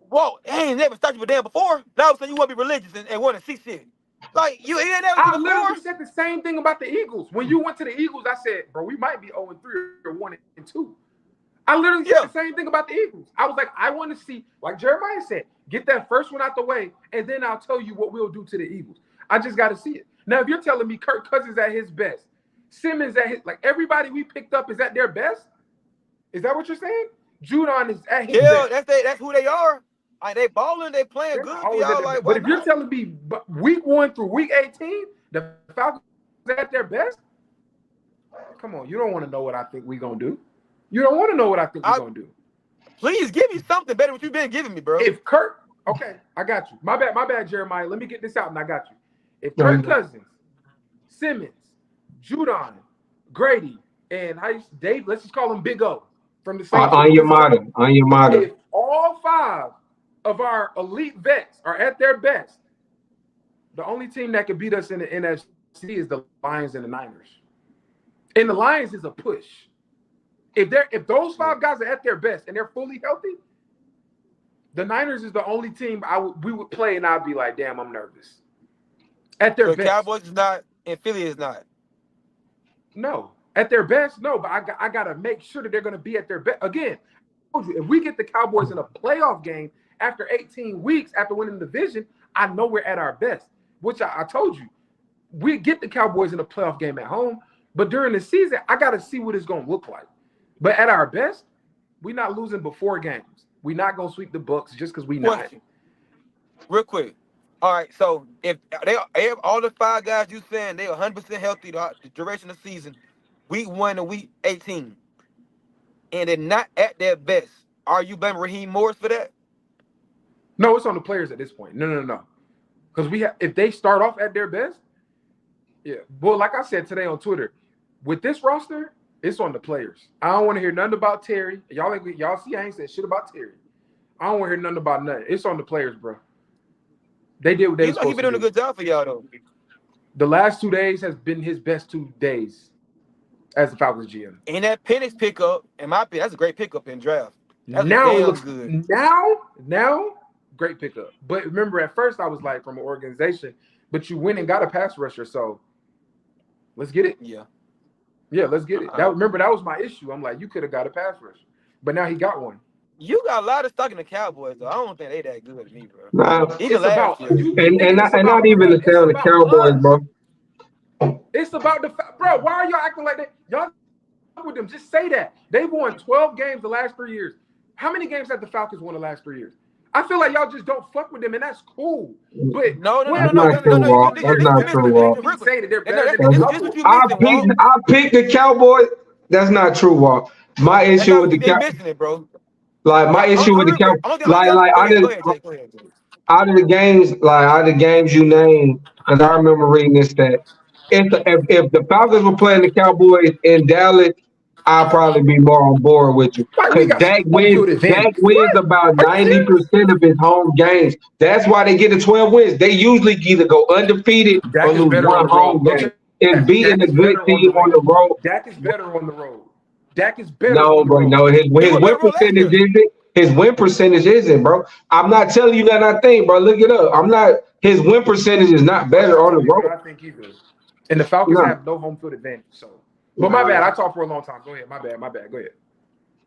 Whoa, they ain't never started with them before. Now all of a sudden you want to be religious and want to see shit. Like you ain't never seen I before. literally said the same thing about the Eagles. When you went to the Eagles, I said, bro, we might be 0-3 or 1-2. I literally said Yeah. the same thing about the Eagles. I was like, I want to see, like Jeremiah said, get that first one out the way, and then I'll tell you what we'll do to the Eagles. I just got to see it. Now, if you're telling me Kirk Cousins at his best, Simmons at his, like everybody we picked up is at their best, is that what you're saying? Judon is at his Yeah, best. that's who they are. Like they balling, they playing They're good not for always at y'all. their Like best. why But if you're not? telling me week 1 through week 18, the Falcons at their best, come on, you don't want to know what I think we're going to do. You don't want to know what I think we're going to do. Please give me something better than what you've been giving me, bro. If Kirk, okay, I got you. My bad, Jeremiah. Let me get this out and I got you. If Kirk Cousins, Simmons, Judon, Grady, and Dave, let's just call him Big O from the Saints. on your mother. If all 5 of our elite vets are at their best, the only team that could beat us in the NFC is the Lions and the Niners. And the Lions is a push. If those 5 guys are at their best and they're fully healthy, the Niners is the only team we would play, and I'd be like, damn, I'm nervous. At their So best. Cowboys is not, and Philly is not. No. At their best, no. But I got to make sure that they're going to be at their best. Again, I told you, if we get the Cowboys in a playoff game after 18 weeks after winning the division, I know we're at our best, which I told you. We get the Cowboys in a playoff game at home, but during the season, I got to see what it's going to look like. But at our best, we're not losing before games. We're not going to sweep the Bucks just because we not. Real quick. All right, so if all the 5 guys you saying they 100% healthy the duration of the season, week 1 and week 18, and they're not at their best, are you blaming Raheem Morris for that? No, it's on the players at this point. No. Because if they start off at their best, yeah. But like I said today on Twitter, with this roster, it's on the players. I don't want to hear nothing about Terry. Y'all see I ain't said shit about Terry. I don't want to hear nothing about nothing. It's on the players, bro. They did what they were supposed to do. He's been doing a good job for y'all, though. The last 2 days has been his best 2 days as the Falcons GM. And that Penix pickup, in my opinion, that's a great pickup in draft. That's Now it looks good. Now, great pickup. But remember, at first I was like, from an organization, but you went and got a pass rusher, so let's get it. Yeah, let's get it. Remember, that was my issue. I'm like, you could have got a pass rusher, but now he got one. You got a lot of stock in the Cowboys, though. I don't think they that good to me, bro. Nah, Even last year. and not even to tell the Cowboys, bro. It's about bro. Why are y'all acting like that? Y'all with them? Just say that they've won 12 games the last 3 years. How many games have the Falcons won the last 3 years? I feel like y'all just don't fuck with them, and that's cool. But No. That's not true, Walt. That's not true, Walt. you say that they're No, better than this the what Cowboys. you missing, Walt. I picked the Cowboys. That's not true, Walt. My That's issue not with the they Cow, missing it, bro. like my issue with the Real Cow, quick. I'm gonna like go ahead, Jay. Go ahead, Jay. out of the games, like out of the games you named, because I remember reading this stat. If the Falcons were playing the Cowboys in Dallas, I'd probably be more on board with you. Like we Because got some home field advantage. Dak wins What? about Are you serious? 90% of his home games. That's why they get the 12 wins. They usually either go undefeated or Dak is lose better on one the road. home Okay. game. And beating Dak a is good better on team the on the road. road. Dak is better on the road. Dak is better No, on the bro, road. no. His He win was better last percentage year. isn't. His win percentage isn't, bro. I'm not telling you that I think, bro. Look it up. I'm not. His win percentage is not I'm better not on the telling you what road. I think either. And the Falcons No, have no home field advantage. So, but my bad. I talked for a long time. Go ahead. My bad. Go ahead.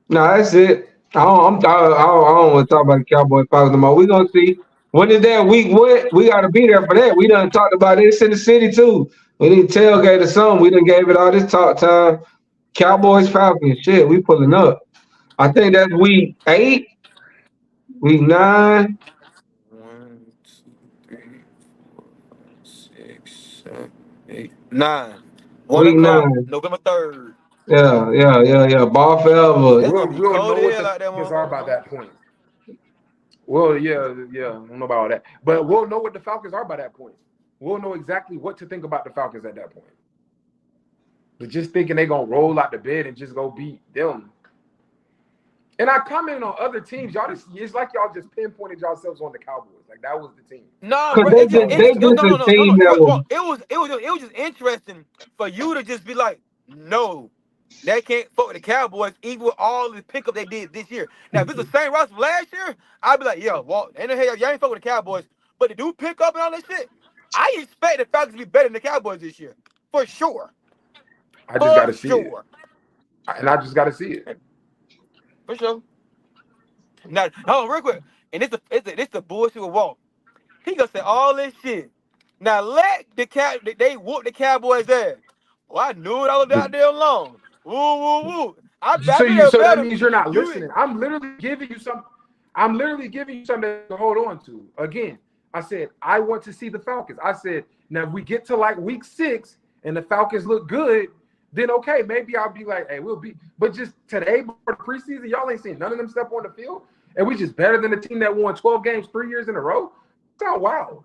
no, that's it. I don't want to talk about the Cowboys Falcons no more. We gonna see when is that week. What we got to be there for that. We done talked about this in the city too. We need to tailgate or something. We done gave it all this talk time. Cowboys Falcons, shit. We pulling up. I think that's week 8, week 9. 1, 2, 3, 4, 5, 6, 7, 8, 9. 1 Week o'clock, 9. November 3rd. Yeah. Ball forever. It's gonna be We'll cold know what here the like that, Falcons are by motherfucker. that point. Well, yeah. I don't know about all that, but we'll know what the Falcons are by that point. We'll know exactly what to think about the Falcons at that point. But just thinking they're gonna roll out the bed and just go beat them. And I commented on other teams. It's like y'all just pinpointed yourselves on the Cowboys. Like that was the team. No, Cause bro. they It's just just they no, just no, no, a no, no, team no. that was Well, it was just interesting for you to just be like, no, they can't fuck with the Cowboys, even with all the pickup they did this year. Now, if it's the same roster from last year, I'd be like, yo, well, ain't no hell, y'all ain't fuck with the Cowboys. But to do pick up and all that shit, I expect the Falcons to be better than the Cowboys this year, for sure. I just got to see it, Sure, and I just got to see it. for sure. Now, hold on, real quick, and it's the bullshit with Walt. He gonna say all this shit. Now let they whoop the Cowboys ass. Well, I knew it all The- that damn long. Woo. I So knew they were so that better. means you're not You listening. I'm literally giving you something to hold on to. Again, I said I want to see the Falcons. I said now if we get to like week 6 and the Falcons look good, then okay, maybe I'll be like, hey, we'll be. But just today before the preseason, y'all ain't seen none of them step on the field, and we just better than the team that won 12 games 3 years in a row. It's not wild.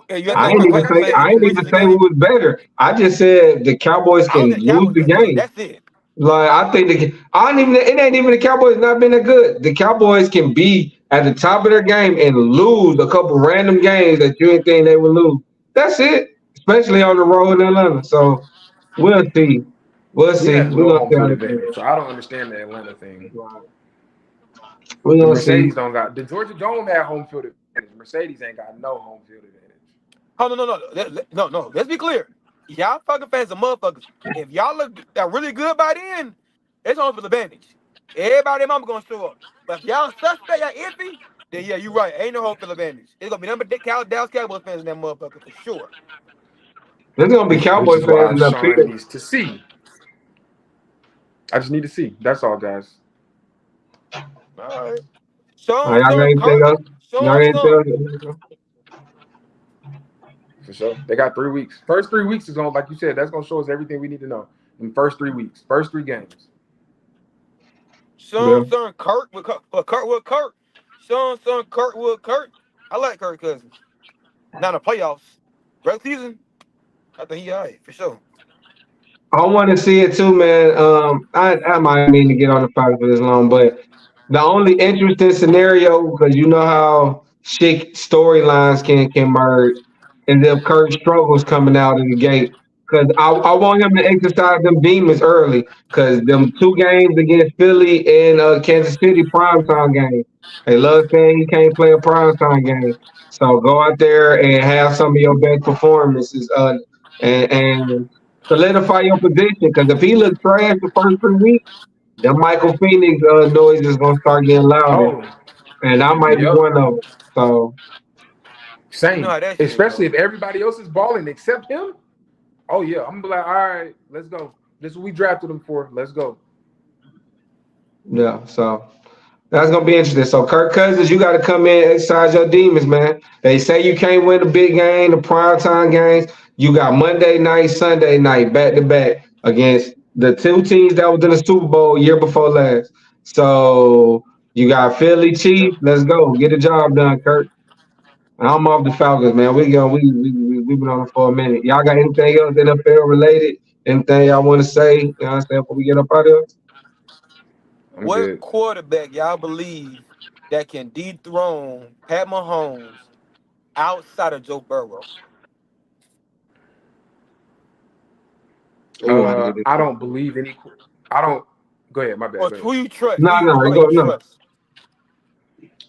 you I think ain't even Like I say said, I ain't even say who was better. I just said the Cowboys I don't can think lose Cowboys the that good. game. That's it. Like I think I don't even it ain't even the Cowboys not been that good. The Cowboys can be at the top of their game and lose a couple random games that you didn't think they would lose. That's it. Especially on the road in Atlanta. So we'll see. We'll he see. has We're no gonna home see how field this goes. advantage, so I don't understand the Atlanta thing. We're The gonna see. Mercedes don't got the Georgia Dome had home field advantage. Mercedes ain't got no home field advantage. Oh no. Let's be clear. Y'all fucking fans are motherfuckers. If y'all look really good by then, it's on for the advantage. Everybody, mama gonna show up. But if y'all suspect, y'all iffy, then yeah, you right. Ain't no hope for the advantage. It's gonna be number Dallas Cowboys fans in that motherfucker for sure. There's gonna be Which Cowboy is fans why in the Sean field. needs to see. I just need to see. That's all, guys. All right. Y'all got anything else? Y'all got anything else? For sure. They got 3 weeks. First 3 weeks is going, like you said, that's gonna show us everything we need to know in the first 3 weeks, first 3 games. Son, Kurt with Kurt. Son, Kurt with Kurt. I like Kirk Cousins. Not in the playoffs. Regular season, I think he all right, for sure. I want to see it too, man. I might mean to get on the Falcons for this long, but the only interesting scenario, because you know how shit storylines can merge, is if Kurt struggles coming out of the gate. Because I want him to exercise them demons early. Because them 2 games against Philly and Kansas City primetime game, they love saying he can't play a primetime game. So go out there and have some of your best performances, and solidify your position. Because if he looks trash the first 3 weeks, the Michael Phoenix noise is gonna start getting louder, Oh, and I might be yep. one of them. So You know Same. how that shit Especially go. if everybody else is balling except him. Oh yeah, I'm gonna be like, all right, let's go. This is what we drafted him for. Let's go. yeah, so That's gonna be interesting. So Kirk Cousins, you got to come in, exercise your demons, man. They say you can't win the big game, the primetime games. You got Monday night, Sunday night, back to back against the two teams that was in the Super Bowl year before last. So you got Philly Chiefs. Let's go, get the job done, Kirk. I'm off the Falcons, man. We been on it for a minute. Y'all got anything else NFL related? Anything y'all want to say? You know what I'm saying before we get up out of here? I'm What good. quarterback y'all believe that can dethrone Pat Mahomes outside of Joe Burrow? We gonna have to get this. I don't believe any. I don't. Go ahead. My bad. Or Go ahead. who you trust? No, Who you, no, which one go you no. trust?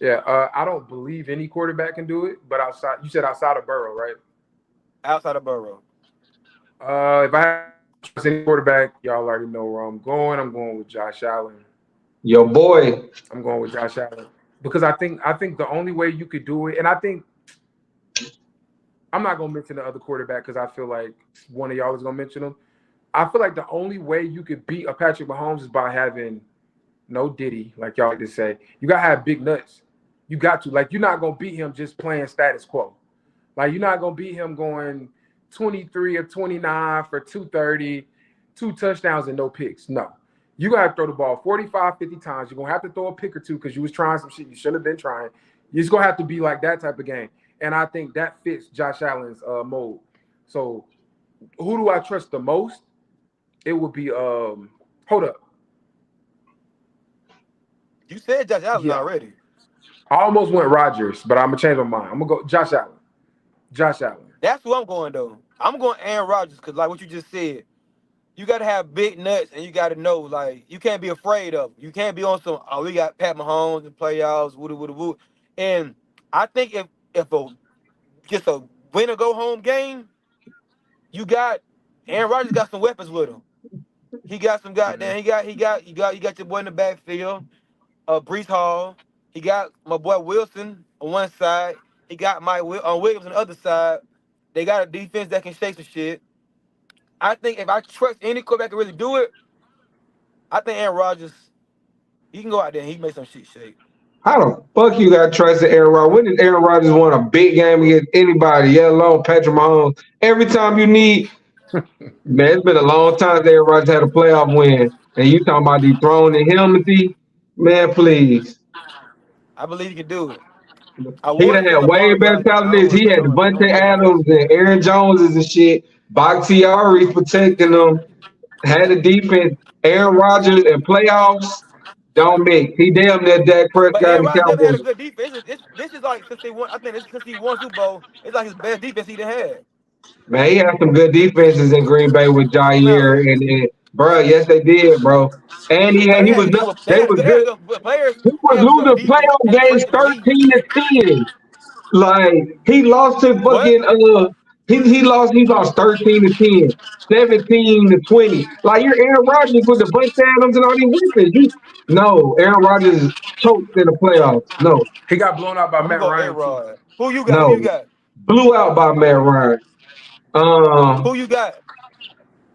Yeah. I don't believe any quarterback can do it. But outside, you said outside of Burrow, right? Outside of Burrow. If I have to trust any quarterback, y'all already know where I'm going. I'm going with Josh Allen. Your boy. I'm going with Josh Allen because I think the only way you could do it, and I think I'm not gonna mention the other quarterback because I feel like one of y'all is gonna mention him. I feel like the only way you could beat a Patrick Mahomes is by having no Diddy, like y'all like to say. You gotta have big nuts. You got to. Like, you're not gonna beat him just playing status quo. Like, you're not gonna beat him going 23 or 29 for 230, 2 touchdowns and no picks. No. You gotta throw the ball 45, 50 times. You're gonna have to throw a pick or two because you was trying some shit you shouldn't have been trying. You're just gonna have to be like that type of game. And I think that fits Josh Allen's mold. So who do I trust the most? It would be hold up. You said Josh Allen Yeah. already. I almost went Rodgers, but I'm gonna change my mind. I'm gonna go Josh Allen. Josh Allen. That's who I'm going though. I'm going Aaron Rodgers because, like what you just said, you got to have big nuts and you got to know, like, you can't be afraid of them. You can't be on some, oh, we got Pat Mahomes in playoffs, woo. And I think if just a win or go home game, you got Aaron Rodgers got some weapons with him. He got some goddamn. You got your boy in the backfield, Brees Hall. He got my boy Wilson on one side. He got Williams on the other side. They got a defense that can shake some shit. I think if I trust any quarterback to really do it, I think Aaron Rodgers, he can go out there and he can make some shit shake. How the fuck you got trusted Aaron Rodgers? When did Aaron Rodgers won a big game against anybody, let alone Patrick Mahomes? Every time you need, man, it's been a long time since Aaron Rodgers had a playoff win. And you talking about dethroning him, man, please. I believe he can do it. He done had way better talent than this. He had Devontae Adams and Aaron Joneses and shit. Bakhtiari protecting them. Had a defense. Aaron Rodgers in playoffs don't mix. He damn near Dak But Prescott Aaron and Rodgers never had a Cowboys. good defense. This is like since they won. I think it's since he won Super Bowl. It's like his best defense he done had. Man, he had some good defenses in Green Bay with No, Jair and bro. Yes, they did, bro. And no, he was not. they They had was good, good. players. He They was have good losing defense. playoff Had the games best elite. 13-10. Like he lost to What? fucking he lost 13-10, 17-20. Like you're Aaron Rodgers with the Bunch Adams and all these weapons. No, Aaron Rodgers choked in the playoffs. No, He got blown out by I'm gonna Matt go Ryan too. A-Rod. Who you got? Who you no. got? Blew out by Matt Ryan. Who you got?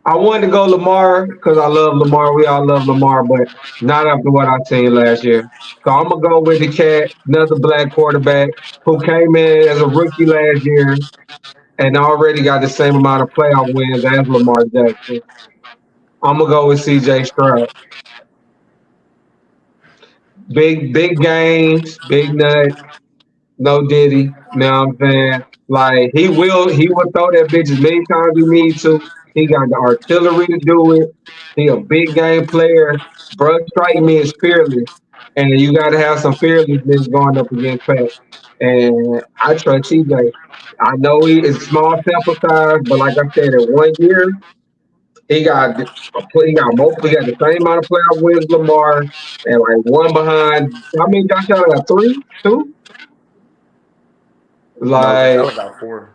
I wanted to go Lamar because I love Lamar. We all love Lamar, but not after what I seen last year. So I'm gonna go with the cat, another black quarterback who came in as a rookie last year and already got the same amount of playoff wins as Lamar Jackson. I'm gonna go with CJ Stroud. Big games, big nut, no Diddy. You know what I'm saying? Like he will throw that bitch as many times he needs to. He got the artillery to do it. He a big game player. Bruh strike me as fearless. And you gotta have some fearlessness going up against Pat. And I trust CJ. I know it's small sample size, but like I said, in 1 year, he got the same amount of playoff wins as Lamar and like one behind. I mean, Josh Allen got 3, 2. No, Josh Like Allen got 4.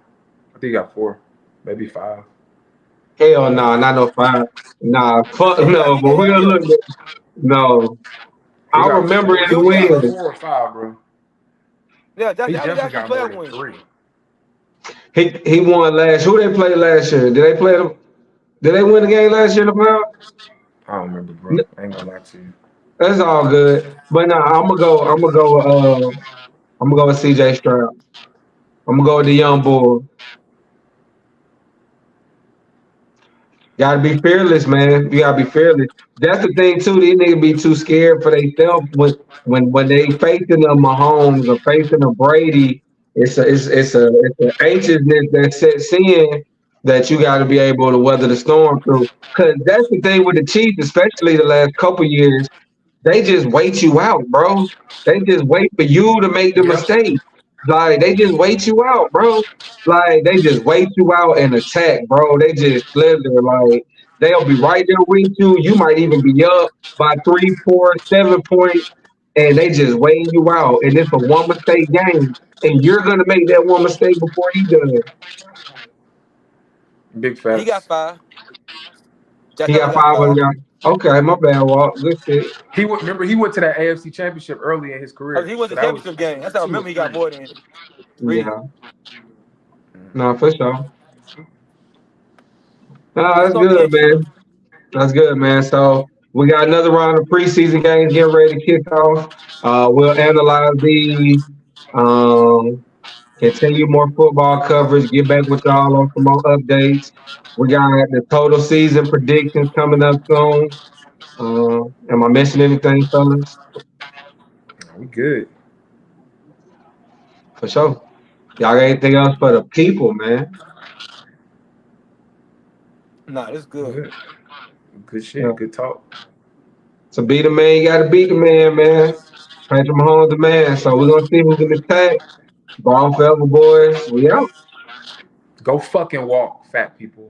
I think he got 4, maybe 5. hell no, not no 5. Nah, fuck no. But we'll look at no. I remember his He got wins. 4 or 5, bro. Yeah, Josh He Allen definitely got some got more playoff than wins. 3. He won last. Who they played last year? Did they play them? Did they win the game last year in the playoffs? I don't remember, bro. I ain't gonna lie to you. That's all good. But nah, I'm gonna go. I'm gonna go with CJ Stroud. I'm gonna go with the young bull. Gotta be fearless, man. You gotta be fearless. That's the thing too. These niggas be too scared for themselves when they facing a Mahomes or facing a Brady. It's an anxiousness that sets in that you got to be able to weather the storm through. Cause that's the thing with the Chiefs, especially the last couple years. They just wait you out, bro. They just wait for you to make the Yep. mistake. Like they just wait you out, bro. Like they just wait you out and attack, bro. They just slither. Like they'll be right there with you. You might even be up by 3, 4, 7 points, and they just weighing you out. And it's a one mistake game, and you're gonna make that one mistake before he does. Big He got facts. 5. Josh He Allen got got 5 on 5. y'all. Okay, my bad, Walt. Good shit. He went to that AFC Championship early in his career. He went So to the that was championship game. That's how I 2 or remember he got 3. more than 3. Yeah, no, for sure. No, It's that's gonna be good, interesting. man. That's good, man. So we got another round of preseason games getting ready to kick off. We'll analyze these, um, continue more football coverage, get back with y'all on some more updates. We got the total season predictions coming up soon. Am I missing anything, fellas? We good. For sure. Y'all got anything else for the people, man? Nah, this is good. Good. Good Yeah. shit. Good talk. To be the man, you got to beat the man, man. Patrick Mahomes, the man. So we're gonna see who's in the tag. Ball forever, boys. We out. Go fucking walk, fat people.